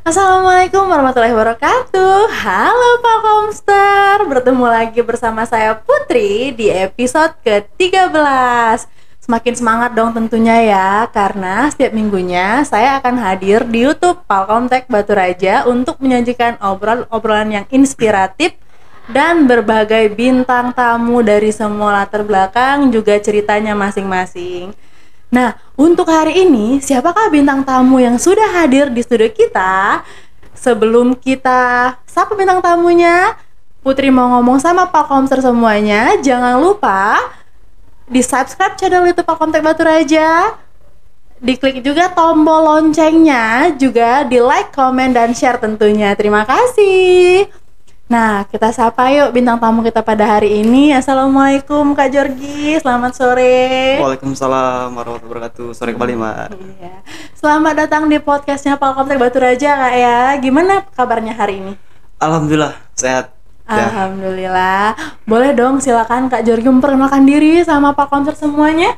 Assalamualaikum warahmatullahi wabarakatuh. Halo Pak Komster, bertemu lagi bersama saya Putri di episode ke-13. Semakin semangat dong tentunya ya, karena setiap minggunya saya akan hadir di YouTube Palkomtek Batu Raja untuk menyajikan obrolan yang inspiratif dan berbagai bintang tamu dari semua latar belakang juga ceritanya masing-masing. Nah, untuk hari ini, siapakah bintang tamu yang sudah hadir di studio kita? Sebelum kita sapa bintang tamunya, Putri mau ngomong sama Pak Komster semuanya, jangan lupa di subscribe channel YouTube Pak Komtek Batu Raja, diklik juga tombol loncengnya, juga di like, comment, dan share tentunya. Terima kasih. Nah, kita sapa yuk bintang tamu kita pada hari ini. Assalamualaikum Kak Jorgi, selamat sore. Waalaikumsalam warahmatullahi wabarakatuh. Sore kembali, Mbak. Iya. Selamat datang di podcastnya Palkomtek Batu Raja, Kak ya. Gimana kabarnya hari ini? Alhamdulillah sehat. Alhamdulillah. Boleh dong, silakan Kak Jorgi memperkenalkan diri sama Palkomtek semuanya.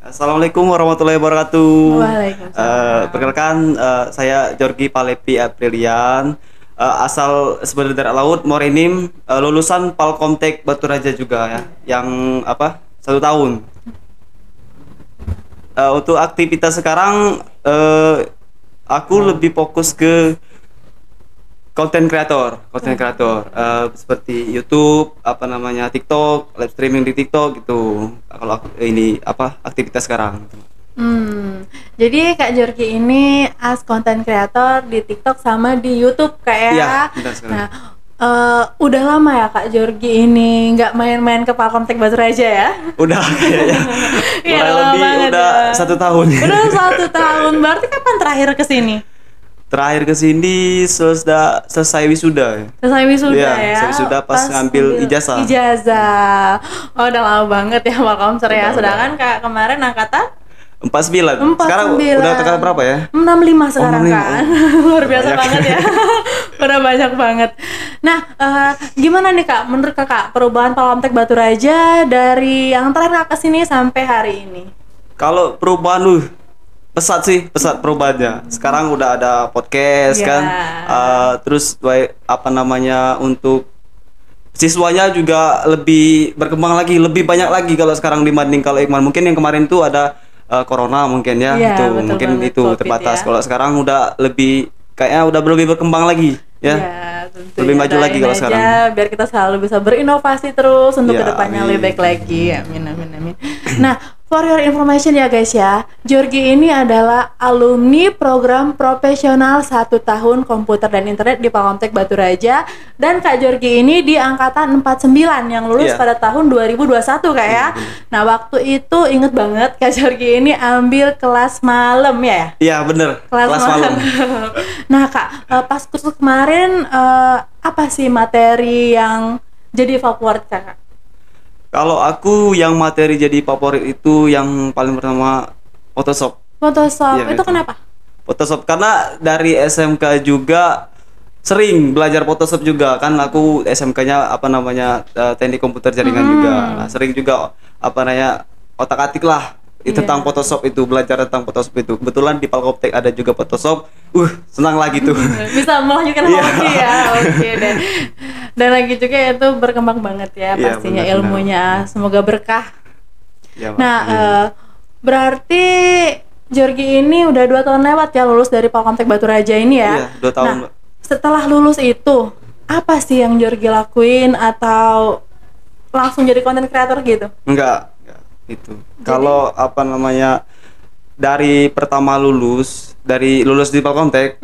Assalamualaikum warahmatullahi wabarakatuh. Waalaikumsalam. Perkenalkan, saya Jorgi Palepi Aprilian. Asal sebenarnya dari laut Morinim, lulusan Palkomtek Batu Raja juga ya, yang 1 tahun. Untuk aktivitas sekarang aku lebih fokus ke konten kreator, seperti YouTube, TikTok, live streaming di TikTok gitu. Kalau aku ini aktivitas sekarang. Jadi Kak Jorgi ini as konten kreator di TikTok sama di YouTube Kak ya. Iya, benar sekali. Nah, udah lama ya Kak Jorgi ini nggak main-main ke Palkomtek Batu Raja ya? Udah kayaknya. Iya, Kurang lama lebih banget udah ya. 1 tahun. Udah 1 tahun. Berarti kapan terakhir ke sini? Terakhir ke sini selesai wisuda. Selesai wisuda Iya, ya. selesai wisuda pas ngambil ijazah. Ijazah. Oh, udah lama banget ya Palkomster ya. Udah. Sedangkan Kak kemarin angkatan 49. Sekarang 49. udah tekan berapa ya? 65 sekarang 65. kan. Luar biasa Banyak. banget ya. Udah banyak banget. Nah, gimana nih Kak menurut Kakak perubahan Palkomtek Batu Raja dari yang terakhir Kakak kesini sampai hari ini? Kalau perubahan pesat perubahannya. Sekarang udah ada podcast Ya. kan. Terus untuk siswanya juga lebih berkembang lagi, lebih banyak lagi kalau sekarang dibanding kalau Iqman. Mungkin yang kemarin tuh ada corona mungkin ya, Iya, itu betul mungkin banget, itu COVID terbatas. ya. Kalau sekarang udah lebih kayaknya udah lebih berkembang lagi ya. Tentunya Lebih maju lagi doain kalau aja sekarang. biar kita selalu bisa berinovasi terus untuk Ya, kedepannya amin. lebih baik lagi. Amin. Nah, for your information ya guys ya, Jorgi ini adalah alumni program profesional 1 tahun komputer dan internet di Palkomtek Batu Raja, dan Kak Jorgi ini di angkatan 49 yang lulus Iya. pada tahun 2021 Kak ya. Nah, waktu itu inget banget Kak Jorgi ini ambil kelas malam ya. Iya bener, kelas malam. Nah Kak, pas kursus kemarin apa sih materi yang jadi favorit Kakak? Kalau aku yang materi jadi favorit itu yang paling pertama Photoshop. Photoshop, Iya, itu itu. kenapa? Photoshop karena dari SMK juga sering belajar Photoshop juga kan. Aku SMK-nya teknik komputer jaringan juga. Nah, sering juga otak-atik lah tentang Photoshop itu, belajar tentang Photoshop itu. Kebetulan di Palkomtek ada juga Photoshop. Senang lagi tuh. Bisa melanjutkan Iya. hobi ya, oke deh. Dan lagi juga itu berkembang banget ya Iya, pastinya benar-benar. ilmunya, semoga berkah. Ya, Pak. Nah, berarti Jorgi ini udah 2 tahun lewat ya lulus dari Palkomtek Batu Raja ini ya? Iya, 2 tahun, Nah, Mbak. setelah lulus itu, apa sih yang Jorgi lakuin atau langsung jadi konten kreator gitu? Enggak itu. Kalau dari pertama lulus di Palkomtek,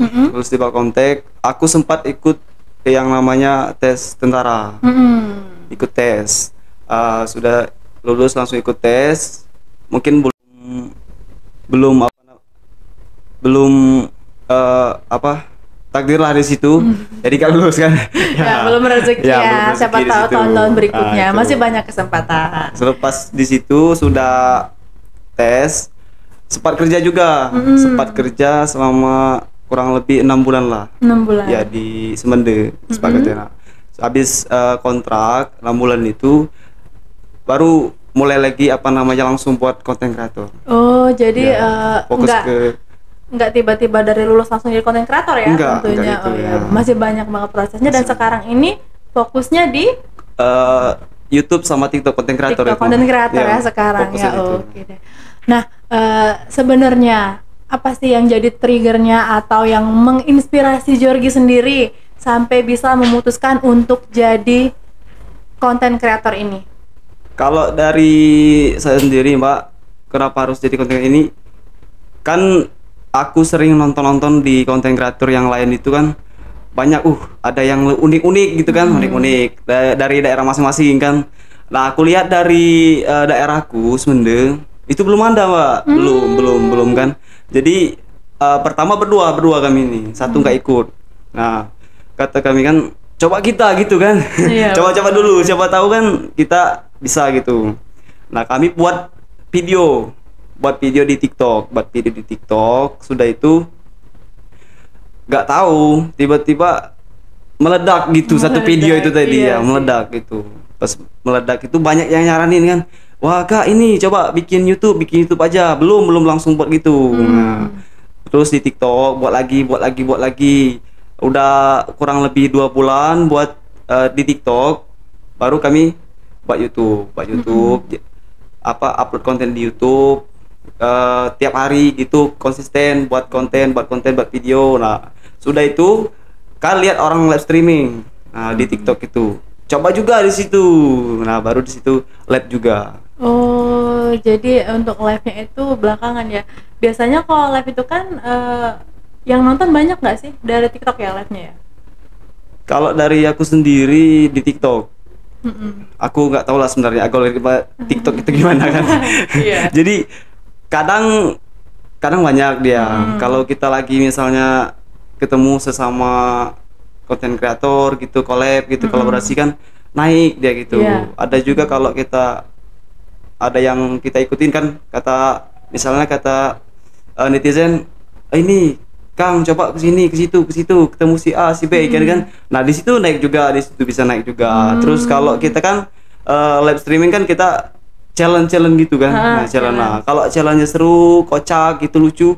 aku sempat ikut yang namanya tes tentara. Ikut tes. Sudah lulus langsung ikut tes. Mungkin belum takdir lah di situ. Jadi kan lulus kan. Ya, belum rezeki Ya, ya. belum rezeki Siapa di tahu situ. tahun-tahun berikutnya Itu. masih banyak kesempatan. Selepas di situ sudah tes, sempat kerja juga. Sempat kerja selama kurang lebih 6 bulan lah. 6 bulan. Ya di Semende sempat kerja. Habis kontrak 6 bulan itu baru mulai lagi langsung buat konten kreator. Oh, jadi Ya, fokus enggak ke nggak tiba-tiba dari lulus langsung jadi content creator ya? Enggak Tentunya. gitu Oh ya. ya, masih banyak banget prosesnya dan sekarang ini fokusnya di YouTube sama TikTok konten kreator TikTok itu. content creator Iya, ya sekarang fokusnya ya. di itu. Oke deh. Nah, sebenarnya apa sih yang jadi triggernya atau yang menginspirasi Georgie sendiri sampai bisa memutuskan untuk jadi content creator ini? Kalau dari saya sendiri Mbak, kenapa harus jadi konten ini? Kan aku sering nonton-nonton di konten kreator yang lain itu kan banyak ada yang unik-unik gitu kan, unik-unik dari daerah masing-masing kan. Nah, aku lihat dari daerahku Semende itu belum ada Mbak, belum kan. Jadi pertama berdua kami ini, satu nggak ikut. Nah, kata kami kan coba kita gitu kan. Iya, Coba-coba dulu, siapa tahu kan kita bisa gitu. Nah, kami buat video di TikTok. Sudah itu nggak tahu tiba-tiba meledak gitu satu video itu tadi iya ya, sih. meledak gitu. Pas meledak itu banyak yang nyaranin kan, wah Kak ini coba bikin YouTube aja, belum langsung buat gitu. Nah, terus di TikTok buat lagi, udah kurang lebih 2 bulan buat di TikTok, baru kami buat YouTube, upload konten di YouTube tiap hari gitu, konsisten buat konten buat video. Nah, sudah itu kan lihat orang live streaming di TikTok itu, coba juga di situ. Nah, baru di situ live juga. Oh, jadi untuk live-nya itu belakangan ya. Biasanya kalau live itu kan yang nonton banyak nggak sih dari TikTok ya live-nya ya? Kalau dari aku sendiri di TikTok, aku nggak tahu lah sebenarnya algoritma TikTok itu gimana kan. Iya. Jadi kadang banyak dia. Kalau kita lagi misalnya ketemu sesama konten kreator gitu, collab gitu, kolaborasi kan naik dia gitu. Iya. Ada juga kalau kita ada yang kita ikutin kan, misalnya kata netizen, ini Kang coba ke sini ke situ ketemu si A si B kan. Nah, di situ naik juga, di situ bisa naik juga. Terus kalau kita kan live streaming kan kita challenge gitu kan. Nah, challenge. Nah, kalau challenge seru, kocak gitu, lucu,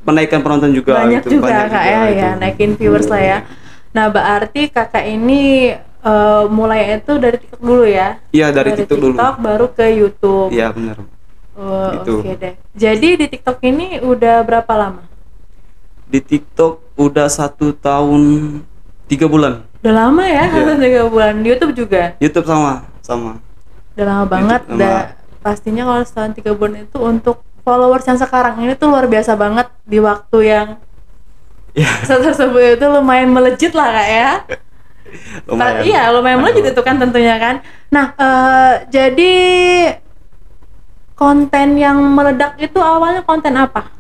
menaikkan penonton juga Banyak gitu. juga Kak ya, naikin viewers lah ya. Nah, berarti Kakak ini mulai itu dari TikTok dulu ya? Iya, dari TikTok dulu. Baru ke YouTube. Iya, benar. Oh, Gitu. oke deh. Jadi di TikTok ini udah berapa lama? Di TikTok udah 1 tahun 3 bulan. Udah lama ya, Iya. 3 bulan. Di YouTube juga? YouTube sama. Udah lama banget. YouTube sama. Pastinya kalau setahun 3 bulan itu untuk followers yang sekarang ini tuh luar biasa banget di waktu yang Iya. tersebut itu lumayan melejit lah Kak ya. Lumayan. Iya, lumayan melejit itu kan tentunya kan. Nah, jadi konten yang meledak itu awalnya konten apa?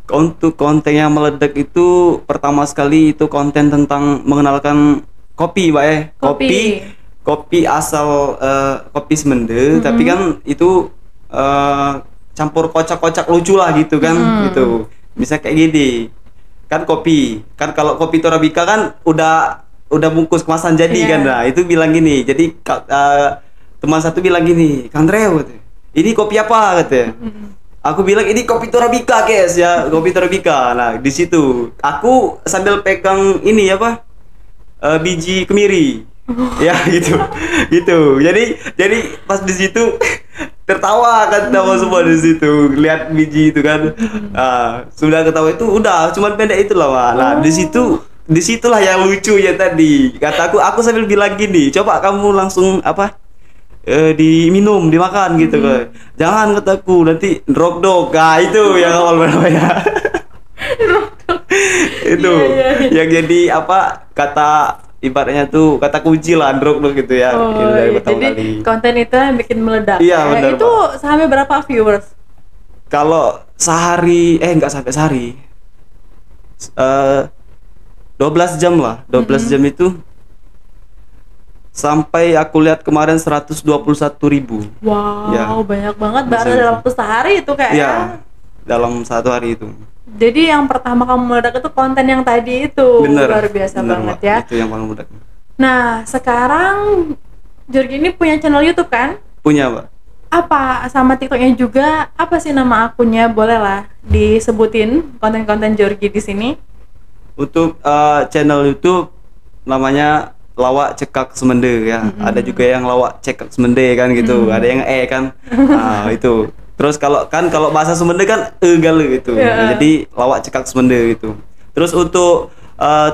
Untuk konten yang meledak itu pertama sekali itu konten tentang mengenalkan kopi, Mbak ya. Kopi asal kopi Semende, tapi kan itu campur kocak-kocak lucu lah gitu kan, gitu. Bisa kayak gini. Kan kopi. Kan kalau kopi Torabika kan udah bungkus kemasan jadi kan. Nah, itu bilang gini. Jadi teman satu bilang gini, "Kang Dreo, ini kopi apa?" katanya. Aku bilang ini kopi Torabika guys ya, kopi Torabika. Nah, di situ aku sambil pegang ini apa? Biji kemiri. Ya gitu. Jadi pas di situ tertawa kan, tawa semua di situ. Lihat biji itu kan. Sudah ketawa itu udah cuman pendek itu lah, Wak. Nah, disitulah yang lucu ya tadi. Kataku aku sambil bilang gini, "Coba kamu langsung diminum, dimakan gitu kan. Jangan kataku nanti drop dog." Nah, itu yang awal namanya. Itu yang jadi apa, kata ibaratnya tuh kata kunci lah, drop dog gitu ya. Oh, Itu dari iya. pertama Jadi kali. konten itu yang bikin meledak. Iya, benar, Itu sampai berapa viewers? Kalau sehari nggak sampai sehari. 12 jam lah. 12 jam itu sampai aku lihat kemarin 121.000. Wow, Ya. banyak banget. Baru Bisa. dalam waktu sehari itu kayak ya. Iya, dalam 1 hari itu. Jadi yang pertama kamu meledak itu konten yang tadi itu. Bener, Luar biasa bener, banget Mbak. ya. Itu yang paling mudah. Nah, sekarang Georgie ini punya channel YouTube kan? Punya, Mbak. apa sama TikToknya juga, apa sih nama akunnya? Boleh lah disebutin konten-konten Jorgi di sini. Untuk channel YouTube namanya Lawak Cekak Semende ya. Ada juga yang Lawak Cekak Semende kan gitu. Ada yang kan. Nah, itu. Terus kalau bahasa Semende kan gale gitu. Yeah. Jadi Lawak Cekak Semende gitu. Terus untuk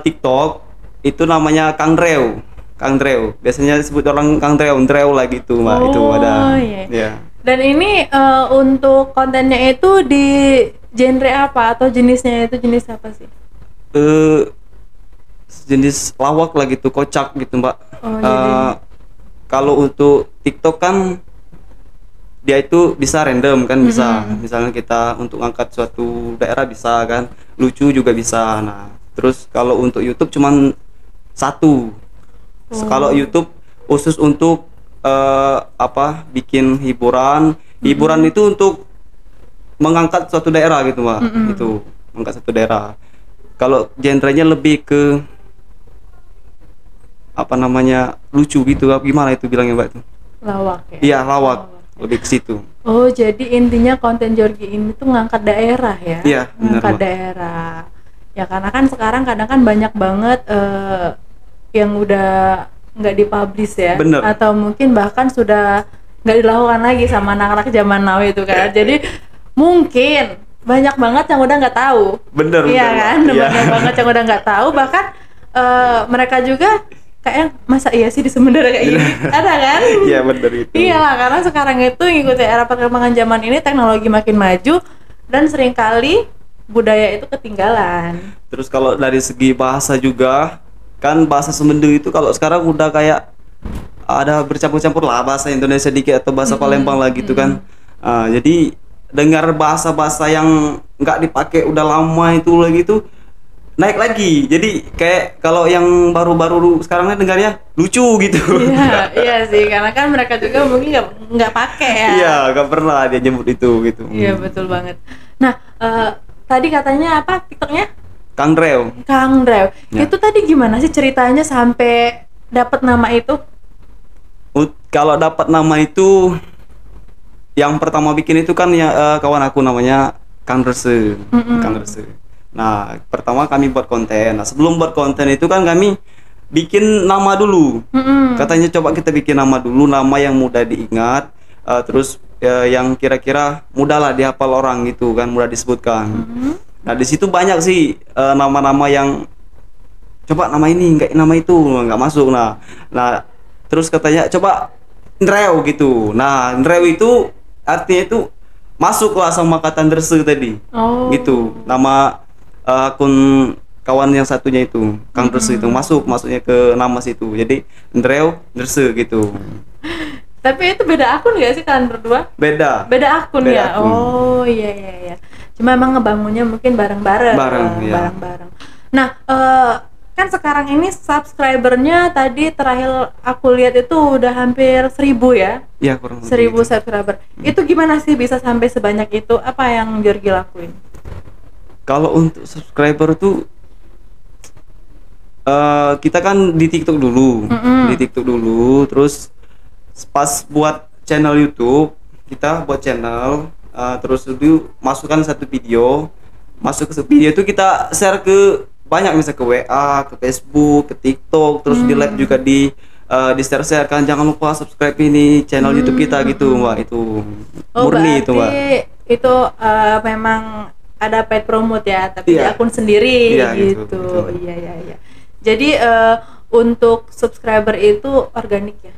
TikTok itu namanya Kang Dreu. Kang Dreu. Biasanya disebut orang Kang Dreu, Dreu lah gitu, Mbak. Itu ada. Iya. Ya. Dan ini untuk kontennya itu di genre apa atau jenisnya itu jenis apa sih? Jenis lawak lah gitu, kocak gitu, Mbak. Oh, kalau untuk TikTok kan dia itu bisa random kan, bisa misalnya kita untuk angkat suatu daerah bisa kan, lucu juga bisa. Nah terus kalau untuk YouTube cuman satu. Kalau YouTube khusus untuk bikin hiburan itu untuk mengangkat suatu daerah gitu, Mbak. Itu mengangkat satu daerah. Kalau genrenya lebih ke lucu gitu, gimana itu bilangnya, Mbak? Lawak ya? Iya, lawak. Lebih ke situ. Oh, jadi intinya konten Jorgi ini tuh ngangkat daerah ya? Iya, benar, ngangkat Mbak. daerah. Ya karena kan sekarang kadang kan banyak banget yang udah nggak dipublish ya, Bener. atau mungkin bahkan sudah nggak dilakukan lagi sama anak-anak zaman now itu kan. Jadi mungkin banyak banget yang udah nggak tahu. Bener, Iya bener, kan, Mbak. Iya. banyak banget yang udah nggak tahu, bahkan mereka juga kayak masa iya sih di Semeru kayak gini, ada kan? Iya, bener itu. Iyalah, karena sekarang itu ngikuti era perkembangan zaman ini, teknologi makin maju dan seringkali budaya itu ketinggalan. Terus kalau dari segi bahasa juga kan, bahasa Semendu itu kalau sekarang udah kayak ada bercampur-campur lah, bahasa Indonesia dikit atau bahasa Palembang lah gitu kan. Jadi dengar bahasa-bahasa yang nggak dipakai udah lama itu lagi tuh naik lagi. Jadi kayak kalau yang baru-baru sekarang dengarnya lucu gitu. Iya, iya sih, karena kan mereka juga mungkin nggak pakai ya. Iya, nggak pernah dia nyebut itu gitu. Iya, betul banget. Nah, tadi katanya apa TikToknya? Kang Dreu. Kang Dreu. Ya. Itu tadi gimana sih ceritanya sampai dapat nama itu? Kalau dapat nama itu, yang pertama bikin itu kan ya kawan aku namanya Kang Rese. Kang Rese. Nah, pertama kami buat konten. Nah, sebelum buat konten itu kan kami bikin nama dulu. Katanya coba kita bikin nama dulu, nama yang mudah diingat, terus yang kira-kira mudah lah dihafal orang gitu kan, mudah disebutkan. Nah, di situ banyak sih nama-nama yang coba nama ini, enggak nama itu, enggak masuk. Nah, terus katanya coba Ndreu gitu. Nah, Ndreu itu artinya itu masuk lah sama kata Nderse tadi. Oh. Gitu. Nama akun kawan yang satunya itu, Kang Nderse itu masuknya ke nama situ. Jadi Ndreu Nderse gitu. Tapi itu beda akun nggak sih kalian berdua? Beda. Beda akun Beda ya. akun. Oh iya. Cuma emang ngebangunnya mungkin bareng-bareng. Iya. Bareng-bareng. Nah, kan sekarang ini subscribernya tadi terakhir aku lihat itu udah hampir 1.000 ya. Iya, kurang lebih 1.000 gitu. subscriber. Itu gimana sih bisa sampai sebanyak itu? Apa yang Jorgi lakuin? Kalau untuk subscriber tuh kita kan di TikTok dulu, terus pas buat channel YouTube, kita buat channel, terus dulu masukkan satu video, masuk ke video itu kita share ke banyak, misalnya ke WA, ke Facebook, ke TikTok, terus di live juga di share kan, jangan lupa subscribe ini channel YouTube kita gitu, Mbak. Itu murni itu, Mbak. Itu memang ada paid promote ya, tapi di Iya. akun sendiri Iya, gitu. gitu. Iya. Jadi untuk subscriber itu organik ya?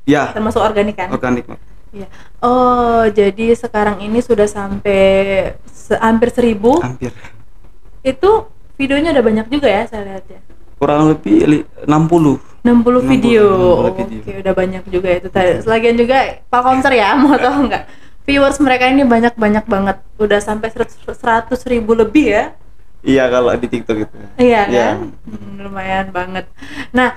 Ya, Termasuk organik kan? organik, Mbak. Iya. Oh, jadi sekarang ini sudah sampai hampir 1.000. Hampir. Itu videonya ada banyak juga ya, saya lihat ya. Kurang lebih 60. 60 video. 60 video. Oke, udah banyak juga itu. Lagian juga Pak Komser ya, mau tahu nggak? Viewers mereka ini banyak banget. Udah sampai 100.000 lebih ya. Iya, kalau di TikTok itu. Iya Iya. kan? Lumayan banget. Nah,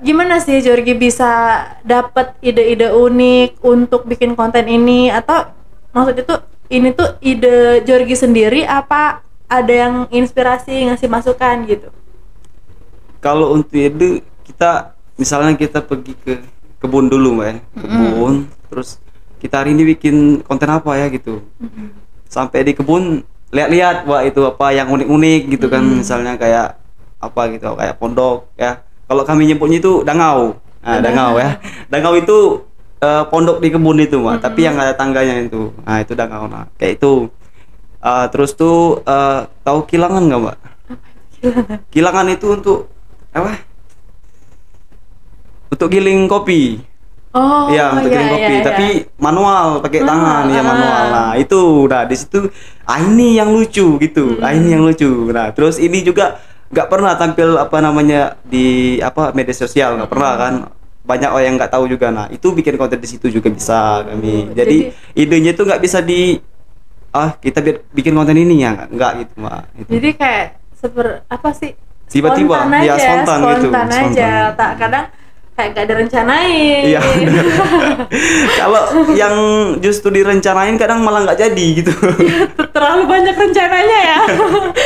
gimana sih Jorgi bisa dapat ide-ide unik untuk bikin konten ini? Atau maksud itu ini tuh ide Jorgi sendiri apa ada yang inspirasi ngasih masukan gitu? Kalau untuk ide, misalnya kita pergi ke kebun dulu, Mbak ya. Kebun, terus kita hari ini bikin konten apa ya gitu. Sampai di kebun lihat-lihat wah itu apa yang unik-unik gitu kan, misalnya kayak apa gitu, kayak pondok ya. Kalau kami nyebutnya itu dangau. Nah, dangau ya. Dangau itu pondok di kebun itu, Mbak, tapi yang ada tangganya itu. Nah, itu dangau. Nah, kayak itu. Terus tuh tahu kilangan nggak, Mbak? Kilangan itu untuk apa? Untuk giling kopi. Oh, Iya, untuk giling kopi, iya. tapi manual, pakai tangan, ya manual. Nah, itu udah di situ. Ini yang lucu gitu. Ini yang lucu. Nah, terus ini juga nggak pernah tampil apa namanya di apa media sosial, nggak pernah kan. Banyak orang yang nggak tahu juga. Nah, itu bikin konten di situ juga bisa kami. Jadi idenya itu nggak bisa kita bikin konten ini ya, nggak gitu, Mbak. Gitu. Jadi kayak apa sih? Tiba-tiba, spontan aja, spontan gitu. aja. Tak kadang kayak gak direncanain. Iya. Kalau yang justru direncanain kadang malah nggak jadi gitu. Terlalu banyak rencananya ya.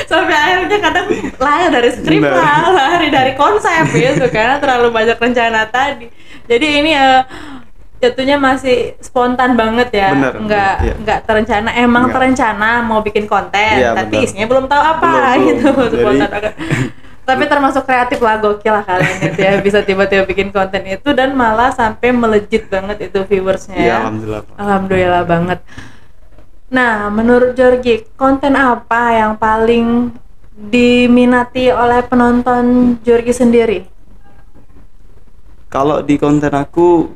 Sampai akhirnya kadang lari dari skrip lah, lari dari konsep gitu karena terlalu banyak rencana tadi. Jadi ini jatuhnya masih spontan banget ya. Bener, nggak terencana. Emang terencana mau bikin konten, tapi isinya belum tahu apa gitu. Spontan banget. Tapi termasuk kreatif lah, gokil lah kalian itu ya, bisa tiba-tiba bikin konten itu dan malah sampai melejit banget itu viewersnya ya. Alhamdulillah banget. Nah, menurut Georgie, konten apa yang paling diminati oleh penonton Georgie sendiri? Kalau di konten aku,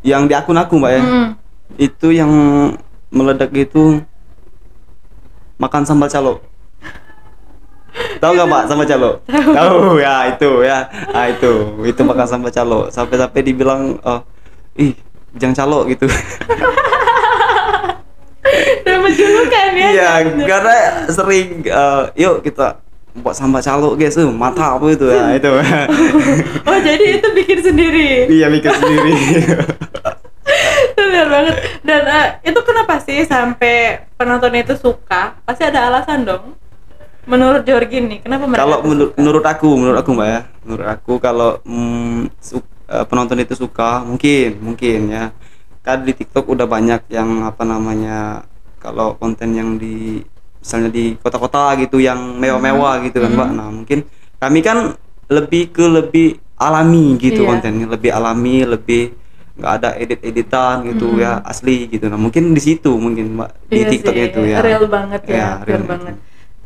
yang di akun aku, Mbak ya, itu yang meledak itu makan sambal calo. Tahu nggak, Pak, sambal calo? Tahu ya, itu ya. Ah, itu makan sambal calo. Sampai dibilang jangan calo gitu. Dapat julukan ya? Iya, karena sering yuk kita buat sambal calo guys, mantap apa itu ya itu. Oh, jadi itu bikin sendiri? Iya, bikin sendiri. Benar banget. Dan itu kenapa sih sampai penonton itu suka? Pasti ada alasan dong. Menurut Georgie nih, kenapa mereka kalau menurut aku Mbak ya, menurut aku kalau penonton itu suka, mungkin ya, kan di TikTok udah banyak yang apa namanya, kalau konten yang misalnya di kota-kota gitu yang mewah-mewah gitu kan, Mbak. Nah, mungkin kami kan lebih alami gitu, kontennya lebih alami, lebih nggak ada editan gitu ya, asli gitu. Nah, mungkin di situ Mbak, di TikTok itu ya real banget ya, real gitu. banget.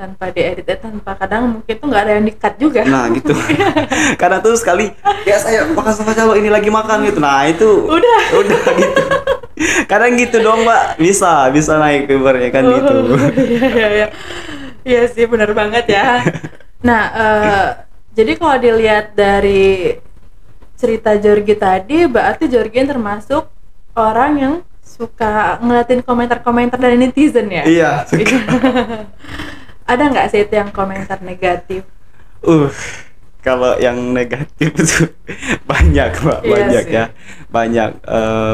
Tanpa diedit, tanpa kadang mungkin tuh nggak ada yang di-cut juga. Nah gitu. Kadang tuh sekali ya saya makan sama calo ini lagi makan gitu. Nah itu udah gitu. Kadang gitu dong, Mbak, bisa naik viewernya kan gitu. Iya sih, benar banget ya. Nah jadi kalau dilihat dari cerita Georgie tadi, berarti Georgie termasuk orang yang suka ngeliatin komentar-komentar dari netizen ya? Iya, suka. Ada nggak sih itu yang komentar negatif? Kalau yang negatif itu banyak, Mbak, banyak sih. Ya, banyak.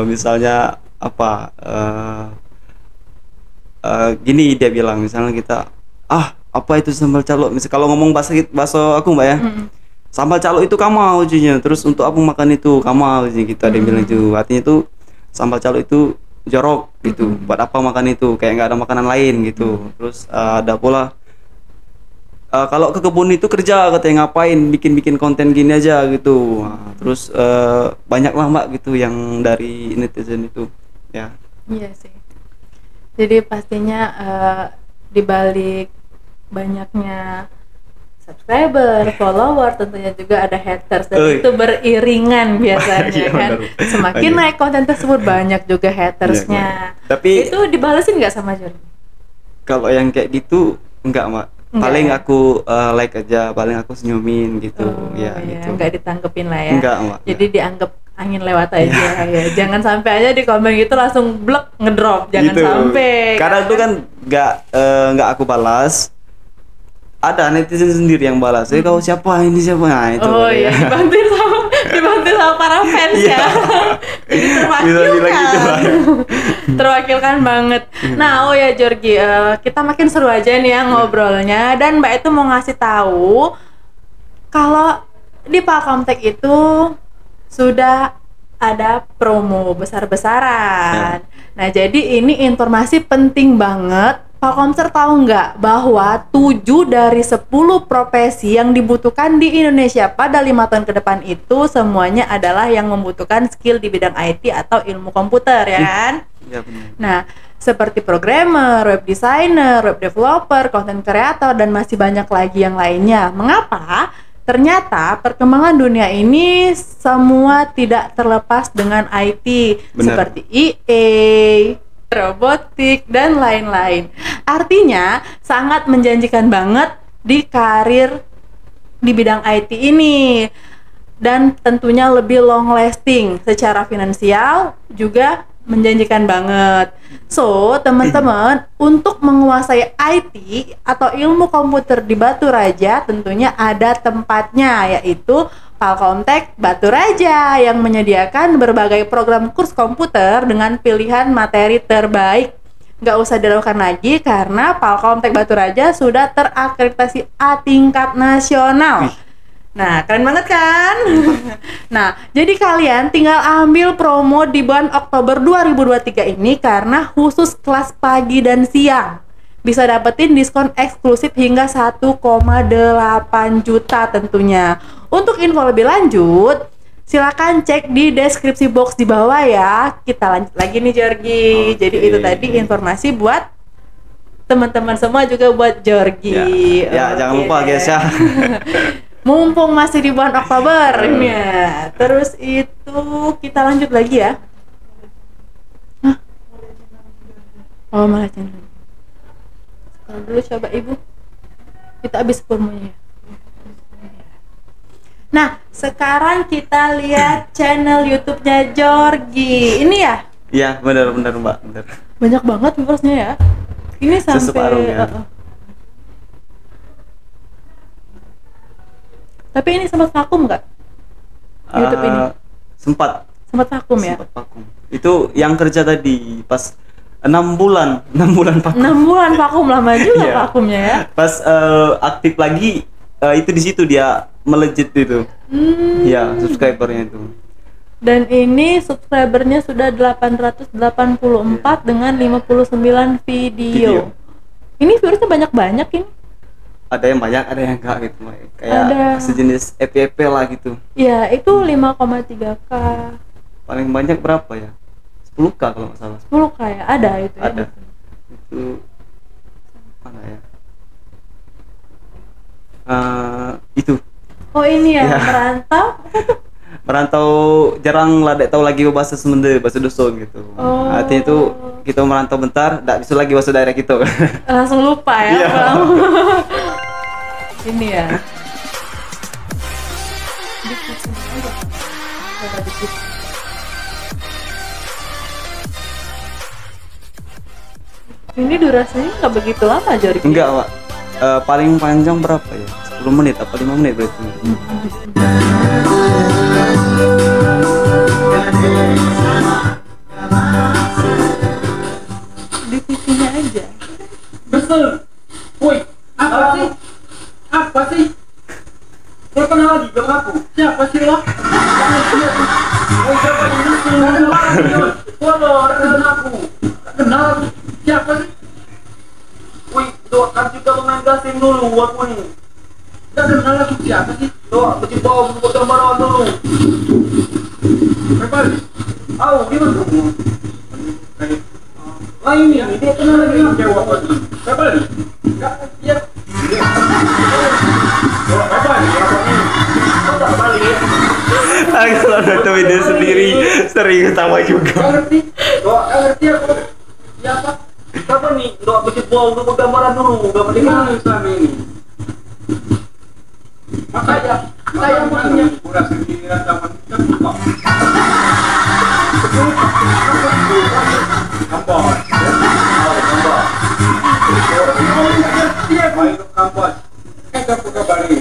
Misalnya apa? Gini dia bilang, misalnya kita, apa itu sambal calo? Misal kalau ngomong bahasa aku, Mbak ya, sambal calo itu kamau ujinya. Terus untuk apa makan itu kamau ujinya, gitu. Ada yang bilang itu, artinya itu sambal calo itu jorok gitu. Buat apa makan itu? Kayak nggak ada makanan lain gitu. Terus ada pula kalau ke kebun itu kerja, katanya ngapain bikin konten gini aja gitu. Nah, terus banyak lah, Mbak, gitu yang dari netizen itu ya. Iya sih. Jadi pastinya dibalik banyaknya subscriber, follower, tentunya juga ada haters, dan itu beriringan biasanya kan. Semakin naik konten tersebut banyak juga hatersnya. Tapi itu dibalesin nggak sama Georgie? Kalau yang kayak gitu enggak, Mbak. Paling aku like aja, paling aku senyumin gitu. Gitu. Enggak ditanggepin lah ya. Enggak, Mbak. Jadi dianggap angin lewat aja ya. Jangan sampai aja di komen gitu langsung blok ngedrop. Jangan gitu. Sampai. Karena itu kan enggak aku balas. Ada netizen sendiri yang balas. Kau siapa? Ini siapa? Nah, itu. Oh iya, dibantu sama para fans ya. Jadi terwakilkan. Gitu, terwakilkan banget. Nah, ya Georgie, kita makin seru aja nih ya ngobrolnya, dan Mbak itu mau ngasih tahu kalau di Pak Komtek itu sudah ada promo besar-besaran. Nah, jadi ini informasi penting banget. Pak Komster tahu nggak bahwa 7 dari 10 profesi yang dibutuhkan di Indonesia pada 5 tahun ke depan itu semuanya adalah yang membutuhkan skill di bidang IT atau ilmu komputer, ya kan? Iya benar. Nah, seperti programmer, web designer, web developer, content creator, dan masih banyak lagi yang lainnya. Mengapa? Ternyata perkembangan dunia ini semua tidak terlepas dengan IT. Benar. Seperti EA, robotik, dan lain-lain. Artinya sangat menjanjikan banget di karir di bidang IT ini, dan tentunya lebih long lasting secara finansial juga menjanjikan banget. So, teman-teman, untuk menguasai IT atau ilmu komputer di Batu Raja tentunya ada tempatnya, yaitu Palkomtek Batu Raja yang menyediakan berbagai program kurs komputer dengan pilihan materi terbaik. Nggak usah diragukan lagi karena Palkomtek Batu Raja sudah terakreditasi A tingkat nasional. Nah, keren banget kan? Nah, jadi kalian tinggal ambil promo di bulan Oktober 2023 ini karena khusus kelas pagi dan siang. Bisa dapetin diskon eksklusif hingga 1,8 juta tentunya. Untuk info lebih lanjut, silakan cek di deskripsi box di bawah ya. Kita lanjut lagi nih, Jorgi. Oke. Jadi itu tadi informasi buat teman-teman semua, juga buat Jorgi. Ya, jangan lupa guys ya. Mumpung masih di bulan Oktober ini ya. Terus itu kita lanjut lagi ya. Hah? Oh, malah channel. Kalau dulu coba ibu. Kita habis promonya. Nah, sekarang kita lihat channel YouTube-nya Jorgi. Ini ya? Iya, benar Mbak, benar. Banyak banget viewersnya ya. Ini sampai Seseparuhnya. Tapi ini sempat vakum nggak? YouTube ini? Sempat Vakum ya? sempat vakum. Itu yang kerja tadi pas 6 bulan vakum. 6 bulan vakum, lama juga Iya. vakumnya ya. Pas aktif lagi itu di situ dia melejit itu. Ya, subscribernya itu. Dan ini subscribernya sudah 884 dengan 59 video. Ini viewersnya banyak-banyak ini. Ada yang banyak, ada yang enggak gitu. Kayak Ada. sejenis FYP lah gitu. Ya, itu 5,3k. Paling banyak berapa ya? 10k kalau nggak salah. 10k ya, ada itu ya. Ada. Itu mana ya? Itu Oh, ini ya, Ya. merantau. merantau jarang lah tahu lagi bahasa Sunda, bahasa dusun gitu. Oh. Artinya itu kita merantau bentar, nggak bisa lagi bahasa daerah gitu. Langsung lupa ya. Iya. pulang. Ini ya. Ini durasinya nggak begitu lama, Jorgi. Enggak, Pak. Paling panjang berapa ya? 10 menit apa 5 menit berarti? Di TV-nya aja. Kesel. Woi, apa sih? Apa sih? Lo kenal lagi sama aku? Siapa sih lo? Woi, siapa ini? Kenal lagi. Waduh, kenal aku. Kenal lagi. Siapa sih? Woi, doakan juga main gasing dulu aku nih. Gak kenal lagi siapa sih? Doa, kecil bawah buat gambaran dulu. Repal. Au, gimana kamu? Ah, ini dia kenal lagi. Jawab lagi. Repal. Enggak, iya. Kalau nonton video sendiri sering ketawa juga. Gak ngerti, ngerti aku. Ya apa? Siapa nih? Doa kecil bawah buat gambaran dulu. Gak penting selama ini. Saya maksudnya udah sendiri zaman terbuka. Kampus. Dia main kampus. Enggak punya bari.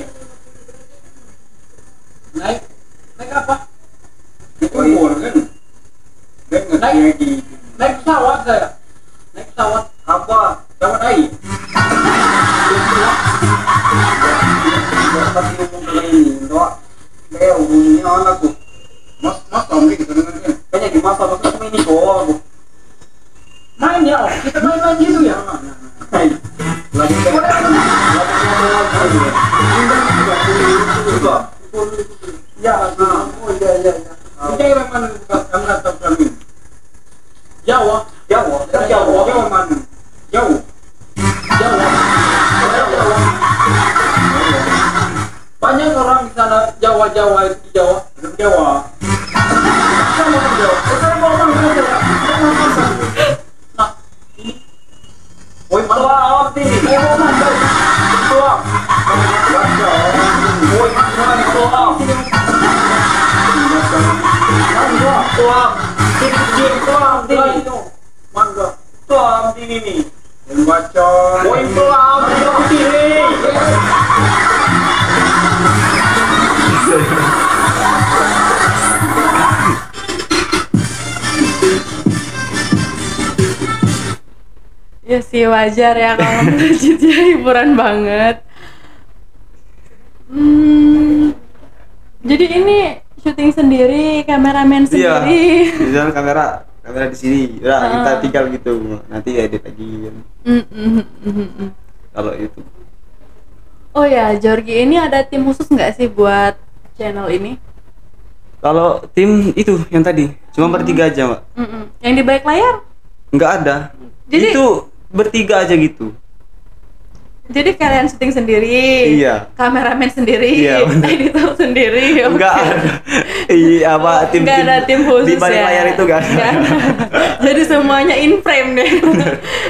Naik apa? Itu kan. Naik pesawat saya. Naik pesawat apa? Pesawat air. Mas kamu gitu dengannya. Kayaknya di masa ini kok. Main ya, kita main gitu ya. Lagi ya, oh iya. Kita mana kamu tahu kami. Jawa mana? Jauh. Banyak orang di sana Jawa itu di Jawa. Sama orang Jawa. Sekarang mau orang Jawa. Nah, ini. Woi, malu awak ini. Mau mandai. Tuang. Woi, mana tuang? Tuang. Ini. Mangga. Tuang ini nih. Baca. Woi, tuang. Ini. Ya sih wajar ya kalau menurut ya hiburan banget. Jadi ini syuting sendiri, kameramen sendiri. Iya. kamera di sini. Udah kita tinggal gitu. Nanti edit lagi. Kalau itu. Oh ya, Georgie ini ada tim khusus nggak sih buat channel ini? Kalau tim itu yang tadi cuma bertiga aja, Mbak. Yang di balik layar? Nggak ada. Jadi itu bertiga aja gitu. Jadi kalian syuting sendiri, Iya. kameramen sendiri, Iya, benar. editor sendiri. Nggak oke. ada. Iya, apa tim Nggak ada tim khusus di balik ya? layar itu nggak ada. Nggak ada. Jadi semuanya in frame deh.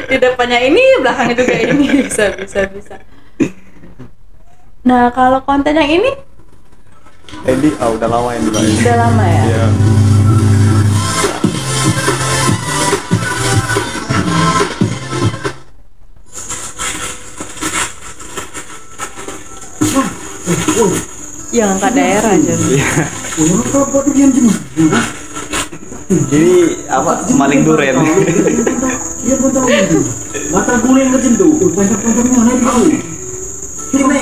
Di depannya ini, belakangnya juga ini. Bisa. Nah, kalau konten yang ini Jadi udah lama ini, Mbak. udah lama ya? Iya. Yang angkat daerah jadi. Jadi apa maling duren. Mata guling ke jendu. Banyak-banyaknya naik tahu. Kine.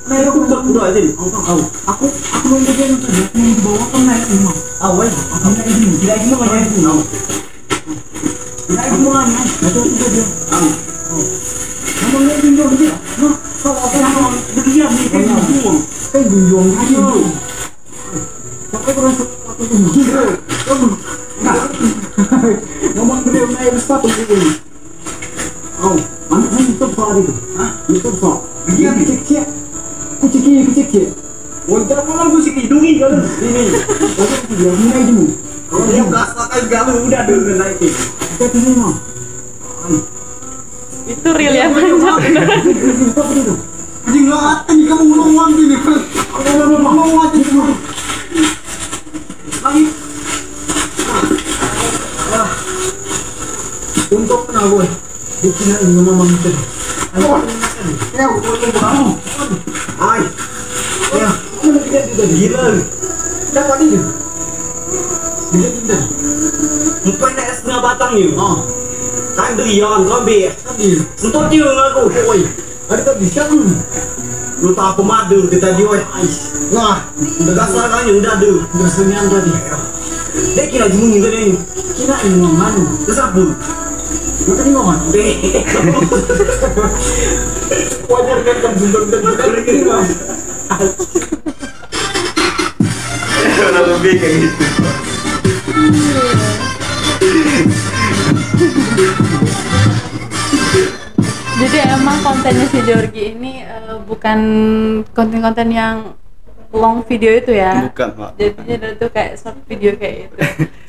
Naik aku udah aja nih. Aku nunggu dia nonton dia di bawah kan naik semua. Awal, aku naik ini. Tidak ini mau naik ini. Naik semua naik. Itu dia. Kamu naik ini dia. Nah, kalau aku berdiam nih kayak buang. Kayak buang aja. Sampai kurang satu gila. Kamu. Ngomong gede naik sepatu ini. Oh, anak saya itu apa itu? Hah? Itu apa? Dia kecil. Kecil. Wajah malam gue sih hidungi kan ini. Oke, dia mulai dulu. Kalau dia gas pakai galu udah dulu naikin. Kita ini mah. Itu real ya banyak beneran. Anjing lo ini kamu ngomong gini kan. Ngomong aja semua. Lagi. Untuk kenal gue. Di sini ini ngomong gitu. Ya, udah kamu. Ay. Ya, kamu tidak juga gila. Dapat ini. Tidak. Mungkin naik setengah batang ni. Kan durian, lebih. Untuk dia aku. Oi. Ada bisa kan? Lu tak apa madu kita di oi. Wah, udah sarannya udah ada. Udah senang tadi. Dia kira jemung ini. Kira ini mana? Kesapu. Bukan ngomong. Wajar kan kamu bentar begini mas. Udah lebih kayak gitu. Jadi emang kontennya si Georgie ini bukan konten-konten yang long video itu ya? Bukan, Pak. Jadinya itu kayak short video kayak itu,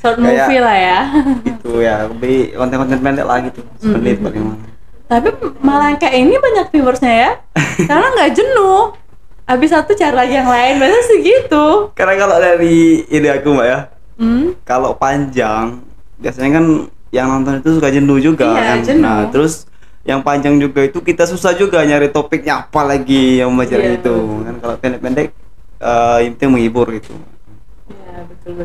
short Kayak- movie lah ya. Itu ya, lebih konten-konten pendek lah gitu. Semenit bagaimana. Tapi malah yang kayak ini banyak viewersnya ya, karena nggak jenuh. Habis satu cari lagi yang lain, biasanya segitu. Karena kalau dari ide aku, Mbak ya, Hmm? kalau panjang biasanya kan yang nonton itu suka jenuh juga Iya, kan. jenuh. Nah, terus yang panjang juga itu kita susah juga nyari topiknya apa lagi yang membaca Iya, itu. Kan kalau pendek-pendek yang penting menghibur gitu. Ya betul.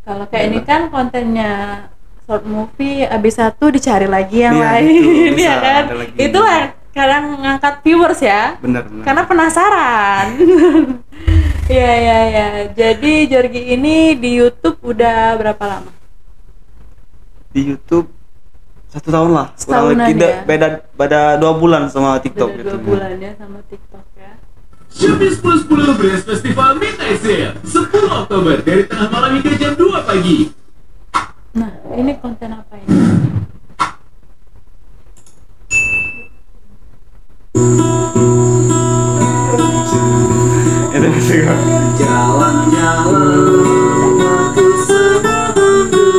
Kalau kayak ini kan kontennya short movie, abis satu dicari lagi yang Iya, lain, gitu, bisa, ya kan? ada lagi. Itulah kadang ngangkat viewers ya, Benar. karena penasaran. Iya iya iya. Jadi Jorgi ini di YouTube udah berapa lama? Di YouTube 1 tahun lah. Kurang Setahunan lebih ya? beda 2 bulan sama TikTok Udah gitu. 2 bulan ya sama TikTok ya. Shopee 10 Brands Festival Midnight Sale 10 Oktober dari tengah malam hingga jam 2 pagi. Nah, ini konten apa ini? Itu juga. Jalan-jalan waktu semanggu,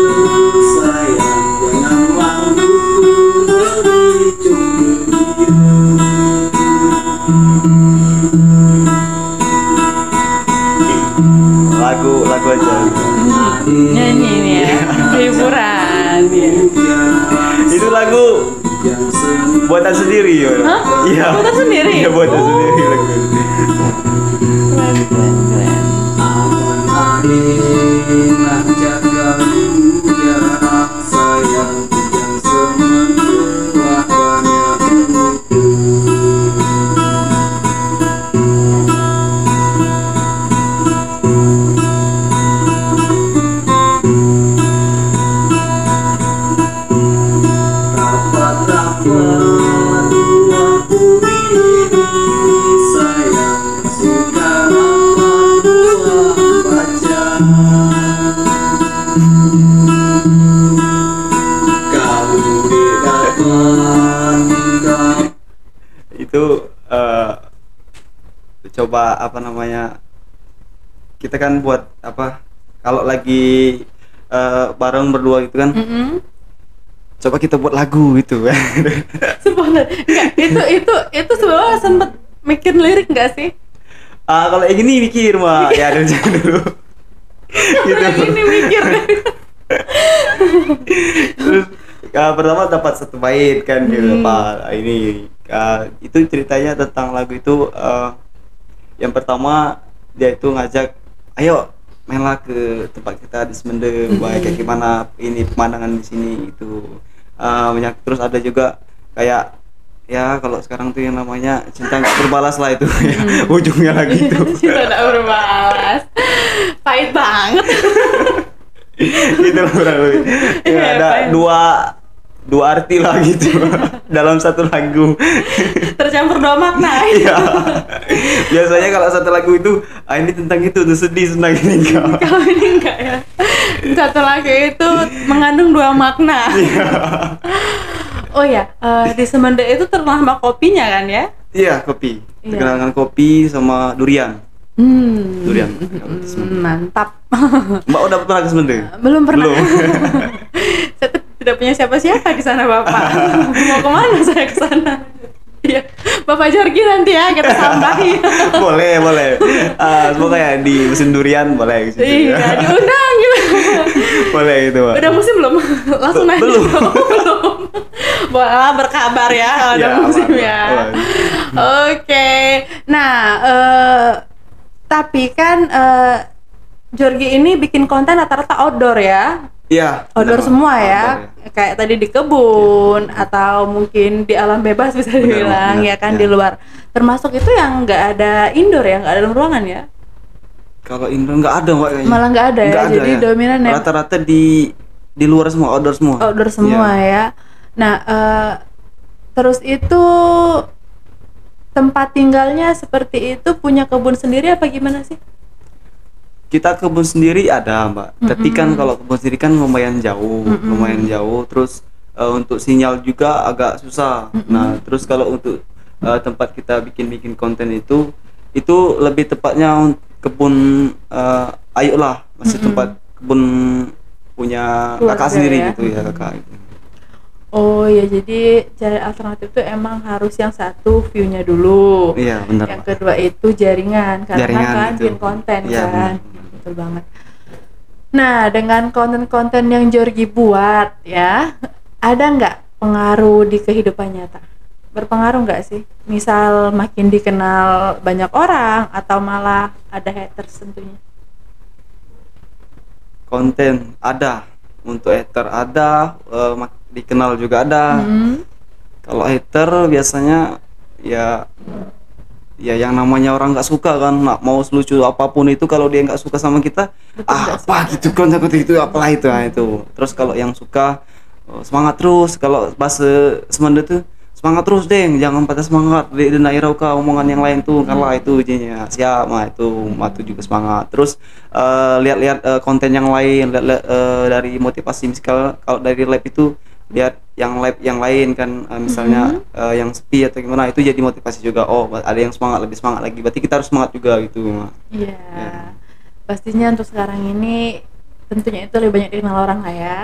sayang jangan lalu bericung Lagu aja. Nyanyi nih ya, hiburan ya. Itu lagu buatan sendiri ya. Hah? Iya. Buatan sendiri? Iya, buatan Oh. sendiri lagu. Keren, keren, keren. Aminah jaga jarak sayang yang semenjak banyak itu. Rapat-rapat waktu ini sayang suka rapat buat baca. Kalau didapat Itu coba apa namanya, kita kan buat apa kalau lagi bareng berdua gitu kan, Mm-mm. coba kita buat lagu gitu kan. Sebenarnya enggak, itu sebenarnya sempet mikir lirik nggak sih? Kalau yang gini mikir mah ya dari jangan dulu. Gitu. Yang ini mikir. Terus pertama dapat 1 bait kan gitu Pak. Ini itu ceritanya tentang lagu itu, yang pertama dia itu ngajak, ayo mainlah ke tempat kita di Semende, kayak gimana ini pemandangan di sini itu. Terus ada juga kayak ya kalau sekarang tuh yang namanya cinta nggak berbalas lah itu. Ya, ujungnya lagi itu. Cinta tak berbalas. Pahit banget. Gitu lah kurang lebih. Ya, ada Pahit. dua arti lah gitu dalam satu lagu. Tercampur 2 makna. Iya. Biasanya kalau satu lagu itu ini tentang itu tuh sedih, tentang ini enggak. Kalau ini enggak ya. Satu lagi itu mengandung 2 makna. Oh ya, di Semende itu terkenal sama kopinya kan ya? Iya, kopi. Iya. Terkenal dengan kopi sama durian. Durian. Mantap. Mbak udah pernah ke Semende? Belum pernah. Belum. Saya tuh tidak punya siapa-siapa di sana, Bapak. Mau kemana saya ke sana? Iya, Bapak Jorgi nanti ya kita sambahi. boleh. Semoga ya di musim durian boleh gitu. Iya, diundang gitu. Boleh gitu, Mbak. Udah musim belum? Langsung nanya. Belum. Oh, belum. Boleh berkabar ya kalau udah Ya, musim aman, ya. aman. Oke. Nah, tapi kan Jorgi ini bikin konten rata-rata outdoor ya. Iya. Outdoor benar, semua Mbak. ya. Outdoor, Kayak tadi di kebun atau mungkin di alam bebas bisa Benar, dibilang benar, ya kan ya. di luar. Termasuk itu yang nggak ada indoor ya, nggak ada dalam ruangan ya. Kalau indoor nggak ada, Mbak, kayaknya. Malah nggak ada ya, Nggak ada, jadi dominan ya. Rata-rata di luar semua, outdoor semua. Outdoor semua Iya. ya. Nah, terus itu tempat tinggalnya seperti itu, punya kebun sendiri apa gimana sih? Kita kebun sendiri ada, Mbak. Tapi kan kalau kebun sendiri kan lumayan jauh, terus untuk sinyal juga agak susah. Nah, terus kalau untuk tempat kita bikin konten itu lebih tepatnya kebun Ayu lah, masih tempat kebun punya Keluarga kakak sendiri ya. gitu ya, kakak. Oh ya, jadi cari alternatif tuh emang harus yang satu view-nya dulu. Iya, benar. Yang kedua itu jaringan, karena Jaringan kan itu. bikin konten Iya, kan. benar. Betul banget. Nah, dengan konten-konten yang Jorgi buat ya, ada nggak pengaruh di kehidupan nyata? Berpengaruh nggak sih? Misal makin dikenal banyak orang atau malah ada haters tentunya. Konten ada, untuk hater ada, dikenal juga ada. Kalau hater biasanya ya ya yang namanya orang nggak suka kan, mau selucu apapun itu kalau dia nggak suka sama kita, apa gitu kan, takut itu apalah itu, nah itu. Terus kalau yang suka, semangat terus. Kalau bahasa Semanda tuh semangat terus deng, jangan patah semangat. Di daerah kau omongan yang lain tuh kalah itu jadinya. Siap, mah itu matu juga semangat. Terus lihat-lihat konten yang lain, lihat dari motivasi misalnya kalau dari lab itu lihat yang lab yang lain kan, misalnya yang sepi atau gimana, itu jadi motivasi juga. Oh, ada yang semangat, lebih semangat lagi, berarti kita harus semangat juga gitu. Iya. Ya. Pastinya untuk sekarang ini tentunya itu lebih banyak dikenal orang lah ya.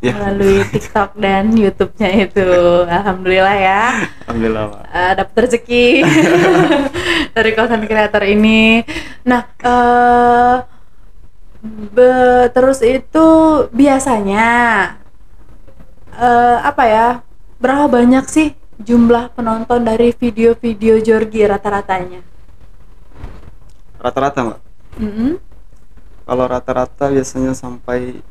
Ya. Melalui TikTok dan YouTube-nya itu. Alhamdulillah ya. Alhamdulillah, Pak. Dapat rezeki dari content creator ini. Nah, terus itu biasanya apa ya? Berapa banyak sih jumlah penonton dari video-video Jorgi rata-ratanya? Rata-rata, Mbak. Kalau rata-rata biasanya sampai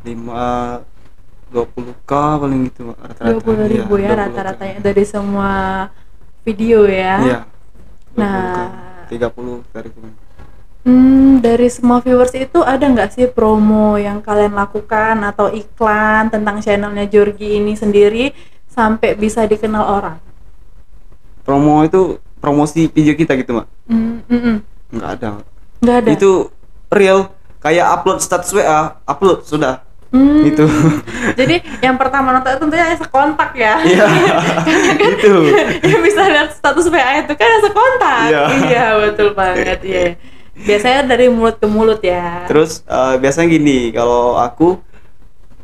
20k paling gitu, Mbak, rata-rata. 20.000 ya, 20K. rata-ratanya dari semua video ya. Iya. 20K. Nah, 30 dari itu. dari semua viewers itu ada nggak sih promo yang kalian lakukan atau iklan tentang channelnya Jorgi ini sendiri sampai bisa dikenal orang? Promo itu promosi video kita gitu, Mbak? Nggak ada, Mbak. Nggak ada? Itu real, kayak upload status WA, upload sudah. Itu. Jadi yang pertama nonton itu tentunya sekontak ya. Iya. Gitu. Yang bisa lihat status WA itu kan sekontak. Iya. Iya, betul banget ya. Biasanya dari mulut ke mulut ya. Terus biasanya gini, kalau aku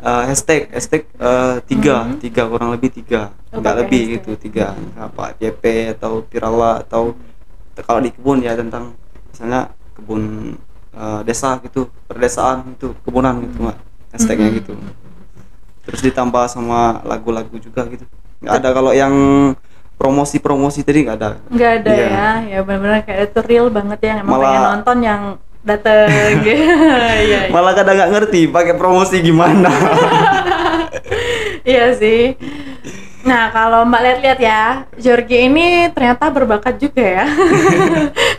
hashtag tiga kurang lebih 3, nggak pakai lebih hashtag. gitu, 3 apa JP atau Pirala, atau kalau di kebun ya tentang misalnya kebun desa gitu, perdesaan itu, kebunan gitu, Mbak, hashtagnya gitu. Terus ditambah sama lagu-lagu juga gitu. Nggak ada kalau yang promosi tadi, nggak ada. Nggak ada Iya. ya benar-benar kayak itu real banget ya, emang Malah- pengen nonton yang dateng gitu. Iya, iya. Malah kadang nggak ngerti pakai promosi gimana. Iya sih. Nah, kalau Mbak lihat-lihat ya, Jorgi ini ternyata berbakat juga ya.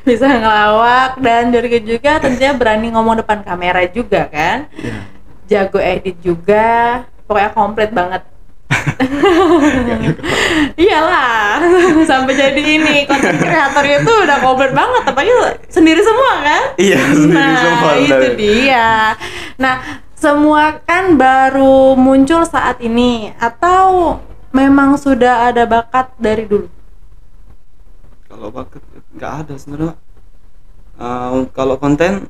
Bisa ngelawak, dan Jorgi juga tentunya berani ngomong depan kamera juga kan. Jago edit juga, pokoknya komplit banget. Iyalah, sampai jadi ini konten kreator itu udah komplit banget, apalagi sendiri semua kan? Iya, sendiri Nah, semua, itu benar. dia. Nah, semua kan baru muncul saat ini atau memang sudah ada bakat dari dulu? Kalau bakat nggak ada sebenarnya. Kalau konten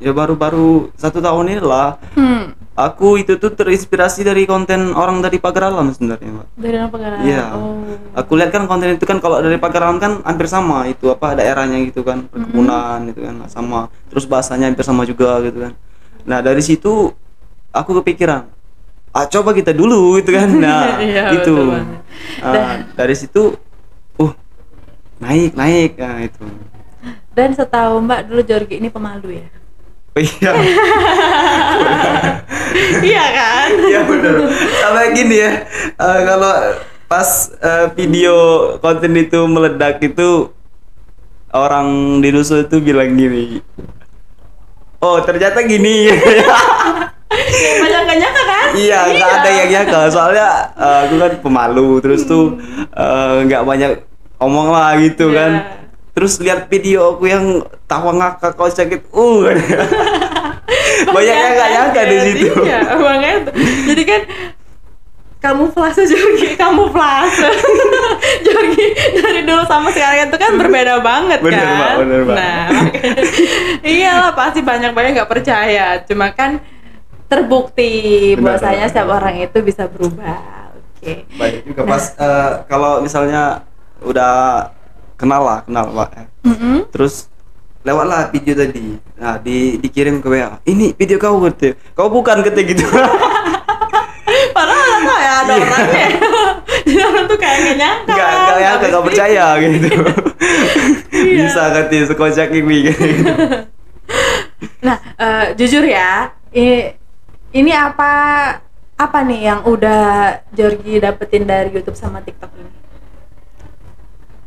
ya baru 1 tahun ini lah. Aku itu tuh terinspirasi dari konten orang dari Pagar Alam sebenarnya, Mbak. Dari apa kan? Iya. Oh. Aku lihat kan konten itu kan, kalau dari Pagar Alam kan hampir sama itu, apa, daerahnya gitu kan, perkebunan gitu kan, sama. Terus bahasanya hampir sama juga gitu kan. Nah, dari situ aku kepikiran, coba kita dulu gitu kan. Nah, Iya, itu. betul banget. Dari situ naik nah itu. Dan setahu Mbak dulu Jorgi ini pemalu ya? Oh, iya. Iya kan? Iya benar. Sama gini ya, kalau pas video konten itu meledak itu, orang di dusun itu bilang gini, oh ternyata gini. Banyak gak nyangka kan? Iya, nggak ada yang nyangka, soalnya aku kan pemalu, terus tuh nggak banyak omong lah gitu Iya. kan. Terus lihat video aku yang tawa ngakak kocak gitu, banyak yang nggak nyangka di situ. Iya, makanya tuh. Jadi kan kamuflase Jorgi, kamuflase. Jorgi dari dulu sama sekarang itu kan berbeda banget Bener, kan. Mbak, bener, Mbak. Nah, makanya, iyalah pasti banyak nggak percaya. Cuma kan terbukti Bener, bahwasanya bener. setiap orang itu bisa berubah. Oke. Banyak juga pas kalau misalnya udah kenal Pak. Terus lewatlah video tadi. Nah, dikirim ke WA. Ini video kau gitu. Kau bukan gitu. Padahal nggak ya ada Iya. orangnya. Jadi orang tuh kayak nggak nyangka. Enggak ya, enggak Tapi- percaya gitu. Iya. Bisa katanya sekocak ini gitu. Nah, jujur ya, ini apa nih yang udah Jorgi dapetin dari YouTube sama TikTok ini?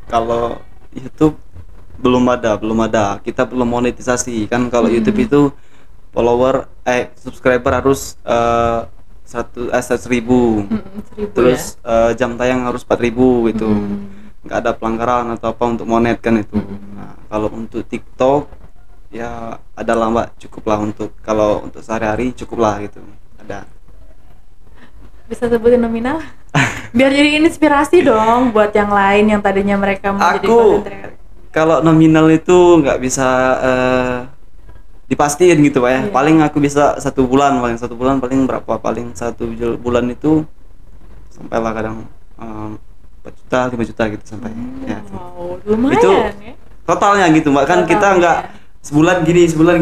Kalau YouTube belum ada. Kita belum monetisasi kan. Kalau YouTube itu subscriber harus 100.000. 1.000 Terus jam tayang harus 4.000 gitu. Nggak ada pelanggaran atau apa untuk monet kan itu. Nah, kalau untuk TikTok ya ada lah Mbak, cukup lah kalau untuk sehari-hari cukup lah gitu. Ada. Bisa sebutin nominal? Biar jadi inspirasi dong buat yang lain yang tadinya mereka mau jadi content creator. Kalau nominal itu nggak bisa dipastiin gitu Pak ya. Iya. Paling aku bisa satu bulan paling berapa? Paling satu bulan itu sampailah kadang 4 juta 5 juta gitu sampai. Ya. Wow, lumayan Itu ya. totalnya gitu Mbak. Kan kita Totalnya. nggak sebulan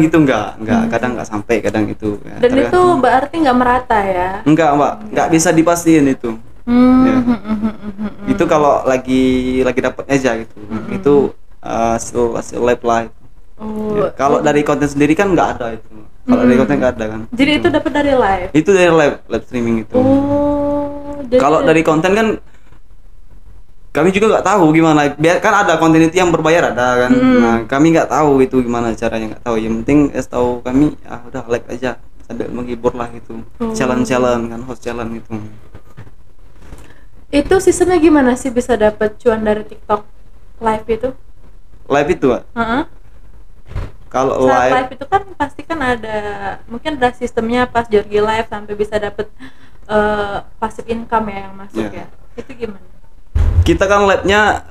gitu nggak kadang nggak sampai kadang itu. Ya, Dan itu berarti nggak merata ya? enggak Mbak, nggak bisa dipastiin itu. Ya. Itu kalau lagi dapat aja gitu. Itu hasil lab lah itu. Oh, Ya, kalau dari konten sendiri kan nggak ada itu. Kalau dari konten nggak ada kan. jadi itu dapat dari live. Itu dari live streaming itu. Oh, jadi Kalau dari konten kan kami juga nggak tahu gimana. Biar kan ada konten itu yang berbayar ada kan. Nah kami nggak tahu itu gimana caranya, nggak tahu. Yang penting tahu kami udah live aja sambil menghibur lah gitu. Challenge kan, host challenge itu. itu sistemnya gimana sih bisa dapat cuan dari TikTok live itu? Live itu Pak. Heeh. Kalau Saat live live itu kan pasti kan mungkin ada sistemnya pas Jorgi live sampai bisa dapet passive income ya yang masuk Yeah. ya. Itu gimana? kita kan live-nya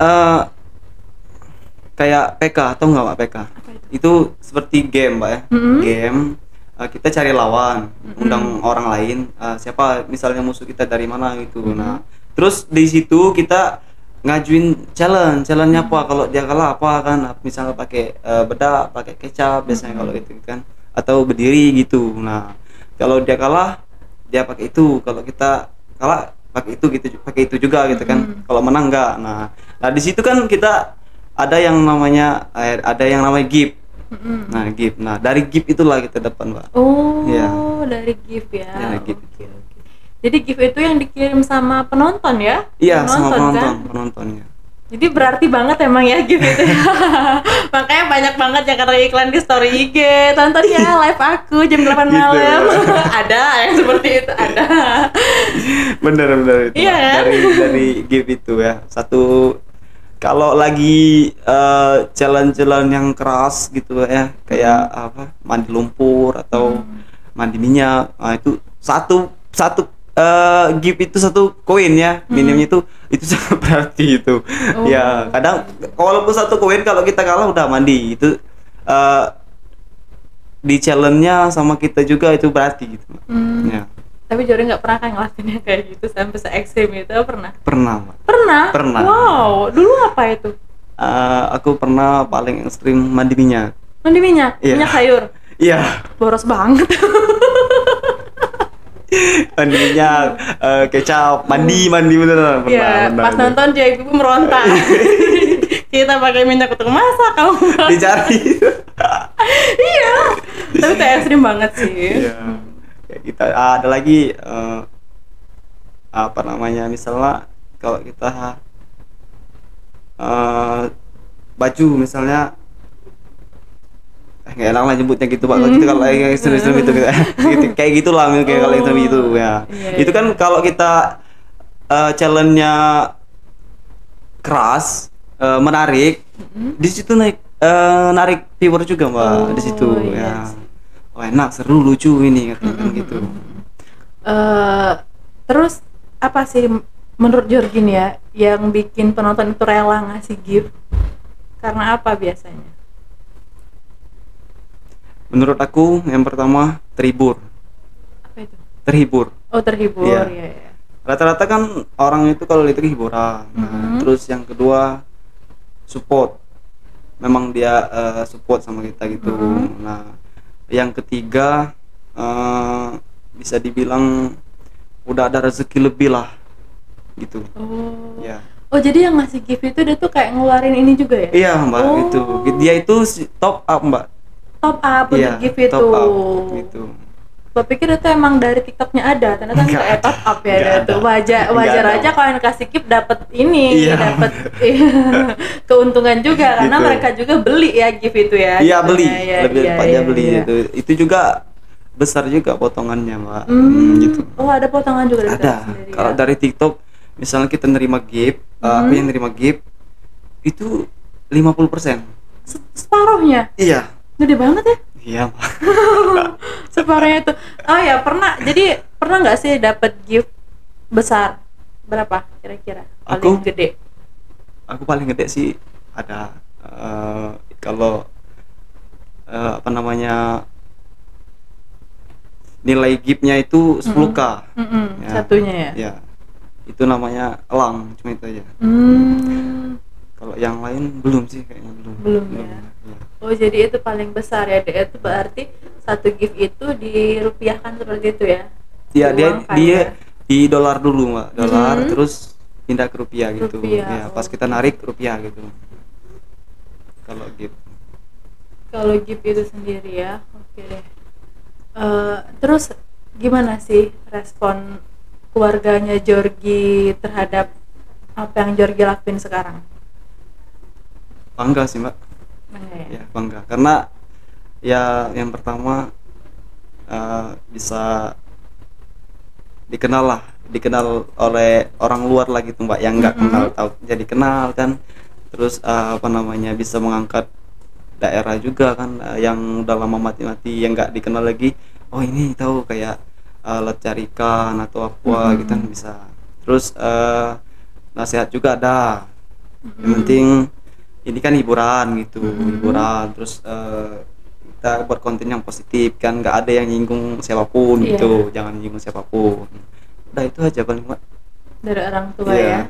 kayak PK atau enggak Pak PK? Apa itu? Itu seperti game Pak ya. Game kita cari lawan, undang orang lain, siapa misalnya musuh kita dari mana gitu. Nah, terus di situ kita ngajuin challenge-nya apa, kalau dia kalah apa kan, misalnya pakai bedak, pakai kecap biasanya kalau gitu kan, atau berdiri gitu. Nah, kalau dia kalah dia pakai itu, kalau kita kalah pakai itu juga gitu kan. Kalau menang enggak. Nah di situ kan kita ada yang namanya gift. Nah, gift. Nah, dari gift itulah kita dapat, Mbak. Oh, Iya. dari gift ya. Dari gift. Oke. Jadi gift itu yang dikirim sama penonton ya? Iya, sama Penonton, kan? penontonnya. Jadi berarti banget emang ya gift itu. Makanya banyak banget yang kata iklan di story IG, tonton ya live aku jam 8 Gitu. malam. Ada yang seperti itu, ada. Bener itu, Iya, Mbak. kan? Dari gift itu ya. Satu, kalau lagi challenge yang keras gitu ya, kayak apa, mandi lumpur atau mandi minyak, nah itu satu gift itu satu koin ya, minimnya itu sangat berarti itu. Ya kadang walaupun satu koin, kalau kita kalah udah mandi itu, di challenge-nya sama kita juga itu berarti gitu. Ya. Tapi Jori nggak pernah kan ngelakuinnya kayak gitu sampai se-ekstrim itu, pernah? Pernah, Mbak. Pernah? Wow, dulu apa itu? Aku pernah paling ekstrim mandi minyak. Mandi minyak? Iya. Minyak sayur? Iya, Boros banget. mandi minyak, kecap, mandi beneran. Iya, pernah pas itu. nonton dia ibu meronta. Kita pakai minyak untuk masak, kamu. Dicari. Iya. Tapi itu ekstrim banget sih. Iya. Kayak kita ada lagi apa namanya, misalnya kalau kita baju misalnya, nggak enak lah nyebutnya gitu Pak. Kalau gitu, kalau yang ekstrim itu gitu, kayak gitulah kayak kalau ekstrim itu ya. Iya, Itu kan kalau kita challenge-nya keras, menarik, di situ narik viewer juga Mbak, di situ iya ya. Oh, enak, seru, lucu ini kan gitu. Terus apa sih menurut Jorgin ya yang bikin penonton itu rela ngasih gift? Karena apa biasanya? Menurut aku yang pertama terhibur. Apa itu? Terhibur. Oh, terhibur. Iya. Ya. Rata-rata kan orang itu kalau itu hiburan. Nah, terus yang kedua support. Memang dia support sama kita gitu. Nah, yang ketiga bisa dibilang udah ada rezeki lebih lah gitu. Oh. Ya. Oh, jadi yang ngasih gift itu dia tuh kayak ngeluarin ini juga ya? Iya Mbak, Oh. itu. Dia itu top up Mbak. Top up untuk Iya, gift itu. top up gitu. Gua pikir itu emang dari TikToknya ada, ternyata Nggak nggak top up ya Nggak itu. ada. Wajar Nggak ada. aja kalau yang kasih gift dapat ini, Iya. dapat keuntungan juga karena Gitu. mereka juga beli ya gift itu ya. Iya gitunya. beli, Ya, lebih iya, tepatnya iya, beli iya. itu juga besar juga potongannya mbak. Gitu. Oh ada potongan juga dari Ada. TikTok sendiri Kalau ya. dari TikTok, misalnya kita nerima gift, aku yang nerima gift itu 50%. Separuhnya, Iya. gede banget ya. Iya mbak. Separuhnya itu. Oh ya pernah nggak sih dapat gift besar? Berapa kira-kira? Paling Aku? gede. Aku paling gede sih ada kalau apa namanya nilai giftnya itu 10k. Ya. Satunya ya. Ya. Itu namanya elang, cuma itu aja. Kalau yang lain belum sih kayaknya Belum ya. Ya. Oh jadi itu paling besar ya. Itu berarti satu gift itu dirupiahkan seperti itu ya? Iya dia Diuangkan dia ya? di dolar dulu mbak, dolar terus pindah ke rupiah gitu. Rupiah, Ya pas oh. kita narik rupiah gitu. Kalau gift. Kalau gift itu sendiri ya, oke deh. Terus gimana sih respon keluarganya Georgie terhadap apa yang Georgie lakuin sekarang? Bangga sih mbak. Bangga ya? Ya bangga karena ya yang pertama bisa dikenal oleh orang luar lah gitu mbak yang nggak kenal tahu jadi kenal kan, terus apa namanya bisa mengangkat daerah juga kan yang udah lama mati-mati yang nggak dikenal lagi, oh ini tahu kayak cari ikan atau apa gitu kan bisa, terus nasihat juga ada, yang penting ini kan hiburan gitu, hiburan terus kita buat konten yang positif kan, nggak ada yang nyinggung siapapun Iya. gitu, jangan nyinggung siapapun, udah itu aja paling mbak. Dari orang tua Iya. ya.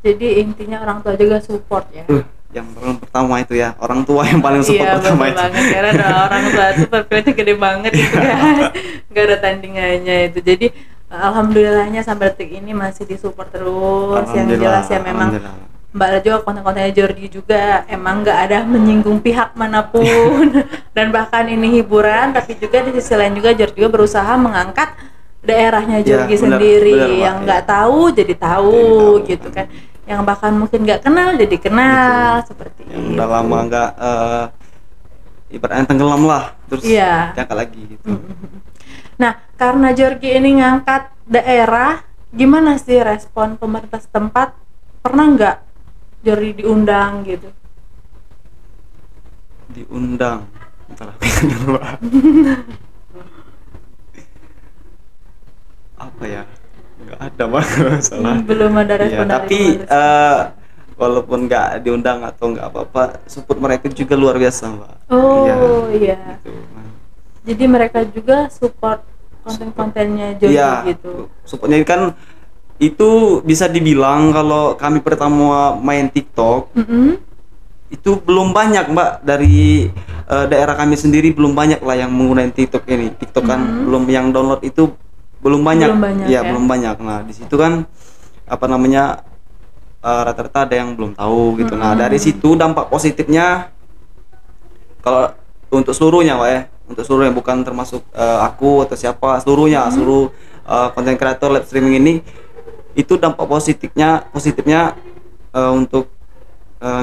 Jadi intinya orang tua juga support ya. Yang pertama itu ya orang tua yang paling support Iya pertama betul itu. banget karena orang tua itu perfilnya gede banget itu guys. Gak ada tandingannya itu. Jadi alhamdulillahnya sampai detik ini masih disupport terus. Yang jelas ya memang Alhamdulillah. Mbak Ella juga konten-kontennya Georgie juga emang nggak ada menyinggung pihak manapun dan bahkan ini hiburan, tapi juga di sisi lain juga Georgie juga berusaha mengangkat daerahnya Ya, Georgie benar, sendiri benar, Mbak, yang ya. nggak tahu jadi tahu gitu kan, yang bahkan mungkin nggak kenal jadi kenal seperti Yang itu. udah lama nggak ibaratnya tenggelam lah terus Iya. diangkat lagi gitu. Nah, karena Georgie ini ngangkat daerah, gimana sih respon pemerintah setempat? Pernah nggak Georgie diundang gitu? Diundang entar aku ingat dulu apa ya, nggak ada mbak kalau salah. Belum ada Iya, respon dari tapi pemerintah. walaupun nggak diundang atau nggak apa-apa, support mereka juga luar biasa mbak. Oh iya. Gitu. Jadi mereka juga support konten-kontennya Georgie Iya, gitu. supportnya kan itu bisa dibilang kalau kami pertama main TikTok itu belum banyak mbak, dari daerah kami sendiri belum banyak lah yang menggunakan TikTok ini. TikTok kan belum, yang download itu belum banyak. Belum banyak, Ya, ya? belum banyak. Nah di situ kan apa namanya rata-rata ada yang belum tahu gitu. Nah dari situ dampak positifnya kalau untuk seluruhnya mbak ya, untuk seluruhnya bukan termasuk aku atau siapa, seluruhnya seluruh konten kreator live streaming ini, itu dampak positifnya untuk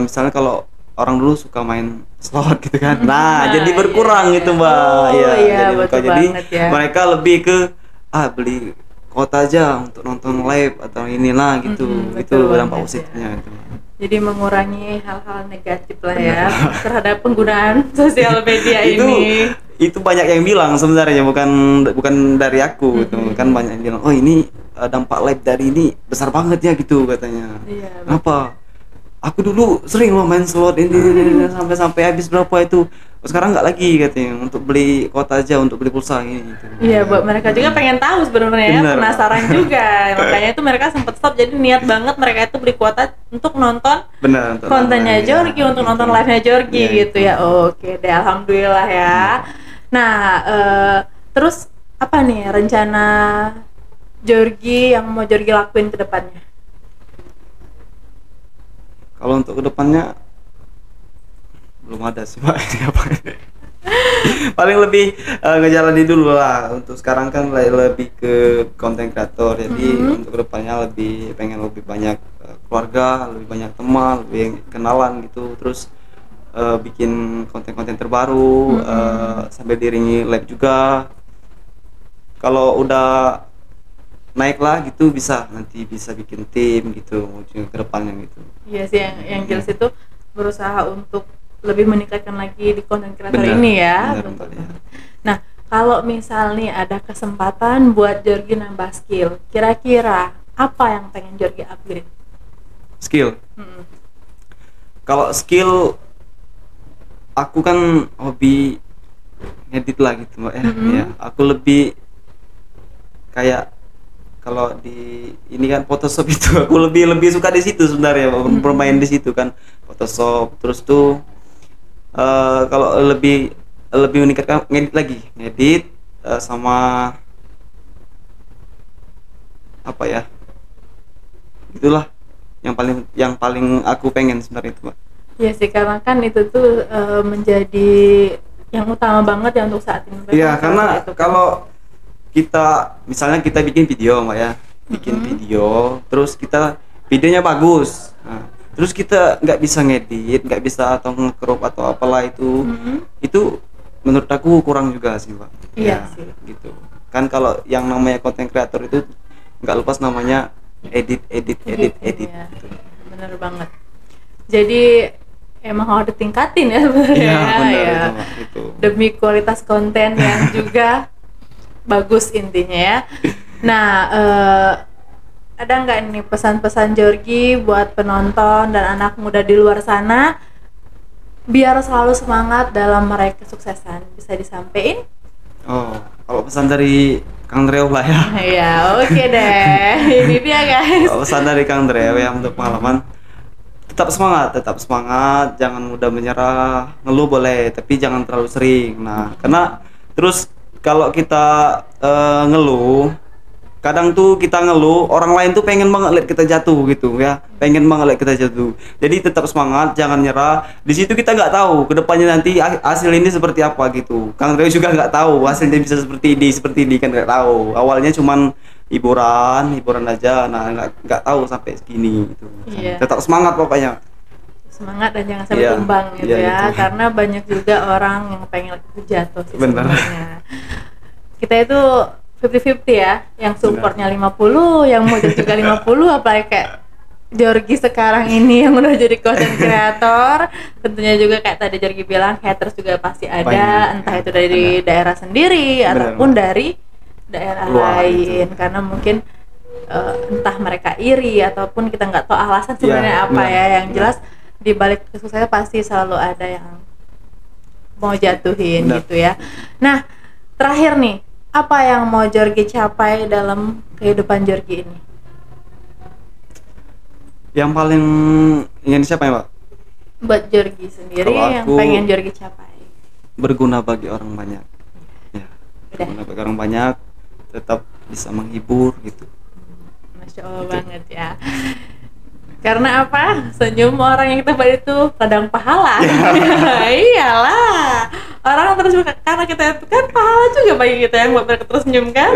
misalnya kalau orang dulu suka main slot gitu kan, nah jadi berkurang iya. gitu mbak. Oh, Iya, iya, jadi betul berkurang. Jadi banget ya. mereka lebih ke beli kuota aja untuk nonton live atau inilah gitu. Itu betul dampak banget, positifnya gitu. Jadi mengurangi hal-hal negatif lah ya terhadap penggunaan sosial media ini. Itu banyak yang bilang sebenarnya, bukan dari aku gitu. Kan banyak yang bilang, oh ini dampak live dari ini besar banget ya gitu katanya. Iya, Kenapa? Aku dulu sering loh main slot ini sampai habis berapa itu. Sekarang nggak lagi katanya, untuk beli kuota aja, untuk beli pulsa ini gitu. Iya, buat mereka juga pengen tahu sebenarnya ya, Bener. penasaran juga. Makanya itu mereka sempat stop, jadi niat banget mereka itu beli kuota untuk nonton Benar, untuk kontennya nonton, Georgie, ya, untuk gitu. nonton live-nya Georgie Iya, gitu ya. Oke deh, alhamdulillah ya. Nah, terus apa nih rencana Georgie yang mau Georgie lakuin ke depannya? Kalau untuk kedepannya belum ada sih mbak. Ini apa? Paling lebih ngejalanin dulu lah. Untuk sekarang kan lebih ke konten kreator, jadi untuk kedepannya pengen lebih banyak keluarga, lebih banyak teman, lebih kenalan gitu. Terus bikin konten-konten terbaru, sambil diiringi live juga. Kalau udah naik lah gitu, nanti bisa bikin tim gitu ke depannya gitu. Iya sih, yang jelas itu berusaha untuk lebih meningkatkan lagi di konten kreator Benar, ini ya. benar, Betul. Mbak, ya. Nah, kalau misal nih ada kesempatan buat Jorgi nambah skill, kira-kira apa yang pengen Jorgi upgrade? Skill. Mm-mm. Kalau skill, aku kan hobi ngedit lah gitu Mbak ya. Ya, aku lebih kayak kalau di ini kan Photoshop itu aku lebih suka di situ sebenarnya, bermain di situ kan Photoshop. Terus tuh kalau lebih meningkatkan ngedit sama apa ya, itulah yang paling aku pengen sebenarnya itu Mbak. Iya sih, karena kan itu tuh menjadi yang utama banget ya untuk saat ini. Iya, karena Itu kan. kalau misalnya kita bikin video Mbak ya, bikin video, terus videonya bagus, nah, terus kita nggak bisa ngedit, nggak bisa atau nge-crop atau apalah itu menurut aku kurang juga sih Mbak. Iya Ya, sih. gitu kan. Kalau yang namanya content creator itu nggak lepas namanya edit ya. gitu. Bener banget. Jadi emang harus ditingkatin ya sebenarnya. Iya, benar ya. itu Mbak, gitu. Demi kualitas konten yang juga bagus intinya ya. Nah, ada nggak nih pesan-pesan Jorgi buat penonton dan anak muda di luar sana biar selalu semangat dalam meraih kesuksesan? Bisa disampaikan? Oh, kalau pesan dari Kang Dreo lah ya. Ya, oke deh. Ini dia guys. Kalau pesan dari Kang Dreo ya untuk pengalaman, tetap semangat, jangan mudah menyerah. Ngeluh boleh, tapi jangan terlalu sering. Nah, karena terus kalau kita ngeluh, kadang tuh kita ngeluh, orang lain tuh pengen banget lihat kita jatuh gitu ya, pengen banget lihat kita jatuh. Jadi tetap semangat, jangan nyerah. Di situ kita nggak tahu kedepannya nanti hasil ini seperti apa gitu. Kang Dreo juga nggak tahu hasilnya bisa seperti ini kan, nggak tahu. Awalnya cuman hiburan aja, nah nggak tahu sampai segini gitu. Iya. Tetap semangat pokoknya. Semangat dan jangan sampai Iya, tumbang gitu iya, ya, itu. karena banyak juga orang yang pengen jatuh sih Bener. sebenarnya. Kita itu 50-50 ya, yang supportnya 50, yang mau juga 50, apalagi kayak Jorgi sekarang ini yang udah jadi content creator. Tentunya juga kayak tadi Jorgi bilang, haters juga pasti ada, Banyak, entah ya. itu dari daerah sendiri Bener, ataupun dari daerah Luar lain, gitu. karena mungkin entah mereka iri ataupun kita nggak tahu alasan sebenarnya apa benar, ya. Yang benar. jelas di balik kesuksesan pasti selalu ada yang mau jatuhin Benar. gitu ya. Nah, terakhir nih, apa yang mau Jorgi capai dalam kehidupan Jorgi ini? Yang paling ingin siapa ya Mbak? Buat Jorgi sendiri Kalau yang aku- pengen Jorgi capai. Berguna bagi orang banyak. Ya, Udah. berguna bagi orang banyak, tetap bisa menghibur gitu. Masya Allah banget ya. Karena apa? Senyum orang yang kita buat itu kadang pahala. Iyalah. Orang terus karena kita itu kan pahala juga bagi kita yang buat mereka terus senyum kan.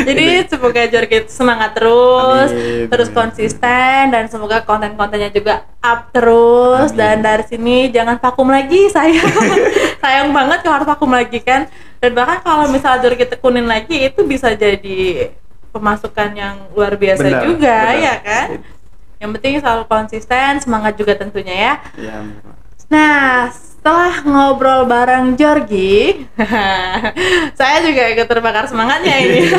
Jadi semoga Jorgi semangat terus, Amin, terus amin. konsisten, dan semoga konten-kontennya juga up terus. Amin. Dan dari sini jangan vakum lagi, sayang banget kalau harus vakum lagi kan. Dan bahkan kalau misalnya Jorgi tekunin lagi itu bisa jadi pemasukan yang luar biasa Benar, juga benar. ya kan. Yang penting selalu konsisten, semangat juga tentunya ya. Iya. Nah, setelah ngobrol bareng Jorgi, saya juga ikut terbakar semangatnya ini.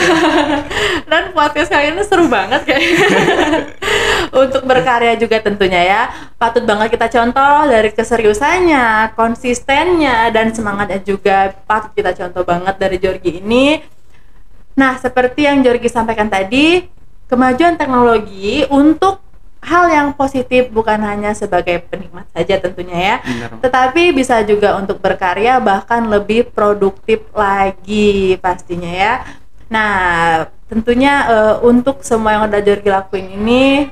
Dan podcast kali ini seru banget kayaknya. Untuk berkarya juga tentunya ya. Patut banget kita contoh dari keseriusannya, konsistennya, dan semangatnya juga patut kita contoh banget dari Jorgi ini. Nah, seperti yang Jorgi sampaikan tadi, kemajuan teknologi untuk hal yang positif bukan hanya sebagai penikmat saja tentunya ya, Benar. tetapi bisa juga untuk berkarya bahkan lebih produktif lagi pastinya ya. Nah, tentunya untuk semua yang udah Jorgi lakuin ini,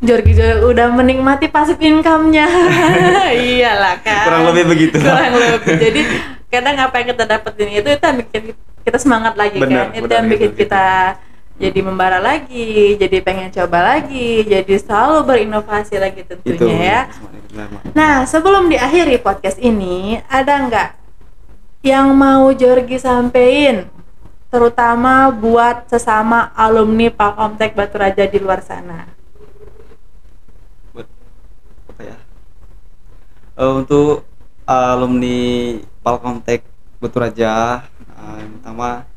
Jorgi udah menikmati passive income-nya. Iyalah kan. Kurang lebih begitu. Kurang lebih. Jadi kadang apa yang kita dapetin itu yang bikin kita semangat lagi Benar, kan. Itu benar, yang bikin gitu. kita jadi membara lagi, jadi pengen coba lagi, jadi selalu berinovasi lagi tentunya Itu ya. benar, Mak. Nah, sebelum diakhiri podcast ini, ada nggak yang mau Jorgi sampein, terutama buat sesama alumni Palkomtek Batu Raja di luar sana? Buat apa ya? Untuk alumni Palkomtek Batu Raja, yang pertama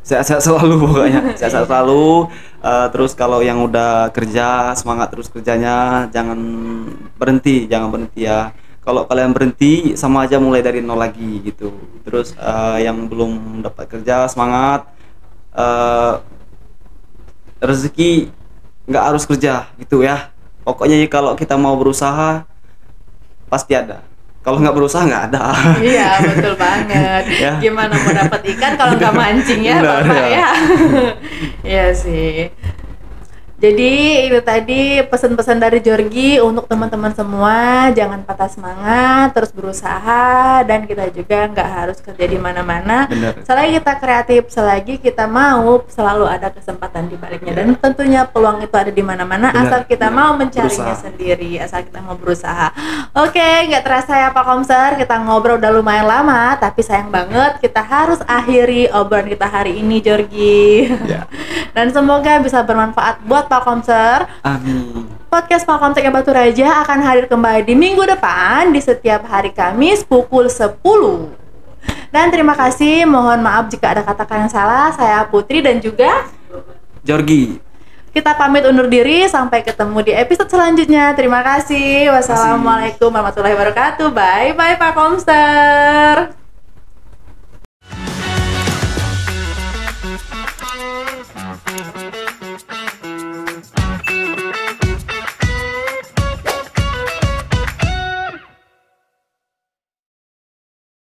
sehat-sehat selalu pokoknya, sehat-sehat selalu. Terus kalau yang udah kerja, semangat terus kerjanya, jangan berhenti ya. Kalau kalian berhenti sama aja mulai dari nol lagi gitu. Terus yang belum dapat kerja, semangat. Rezeki nggak harus kerja gitu ya. Pokoknya kalau kita mau berusaha pasti ada. Kalau nggak berusaha nggak ada. Iya, betul banget. Ya. Gimana mau dapat ikan kalau nggak mancing ya, Benar, Bapak ya. ya? Iya sih. Jadi itu tadi pesan-pesan dari Jorgi untuk teman-teman semua, jangan patah semangat, terus berusaha, dan kita juga nggak harus kerja di mana-mana. Benar. Selagi kita kreatif, selagi kita mau, selalu ada kesempatan di baliknya. Dan tentunya peluang itu ada di mana-mana, Benar, asal kita benar. mau mencarinya Berusaha. sendiri, asal kita mau berusaha. Oke, nggak terasa ya Pak Komser, kita ngobrol udah lumayan lama, tapi sayang banget kita harus akhiri obrolan kita hari ini, Jorgi. Ya. Dan semoga bisa bermanfaat buat Pak Komser. Amin. Podcast Pak Komser Batu Raja akan hadir kembali di minggu depan di setiap hari Kamis pukul 10. Dan terima kasih, mohon maaf jika ada kata-kata yang salah. Saya Putri dan juga Jorgi. kita pamit undur diri, sampai ketemu di episode selanjutnya. Terima kasih. Wassalamualaikum warahmatullahi wabarakatuh. Bye bye Pak Komser.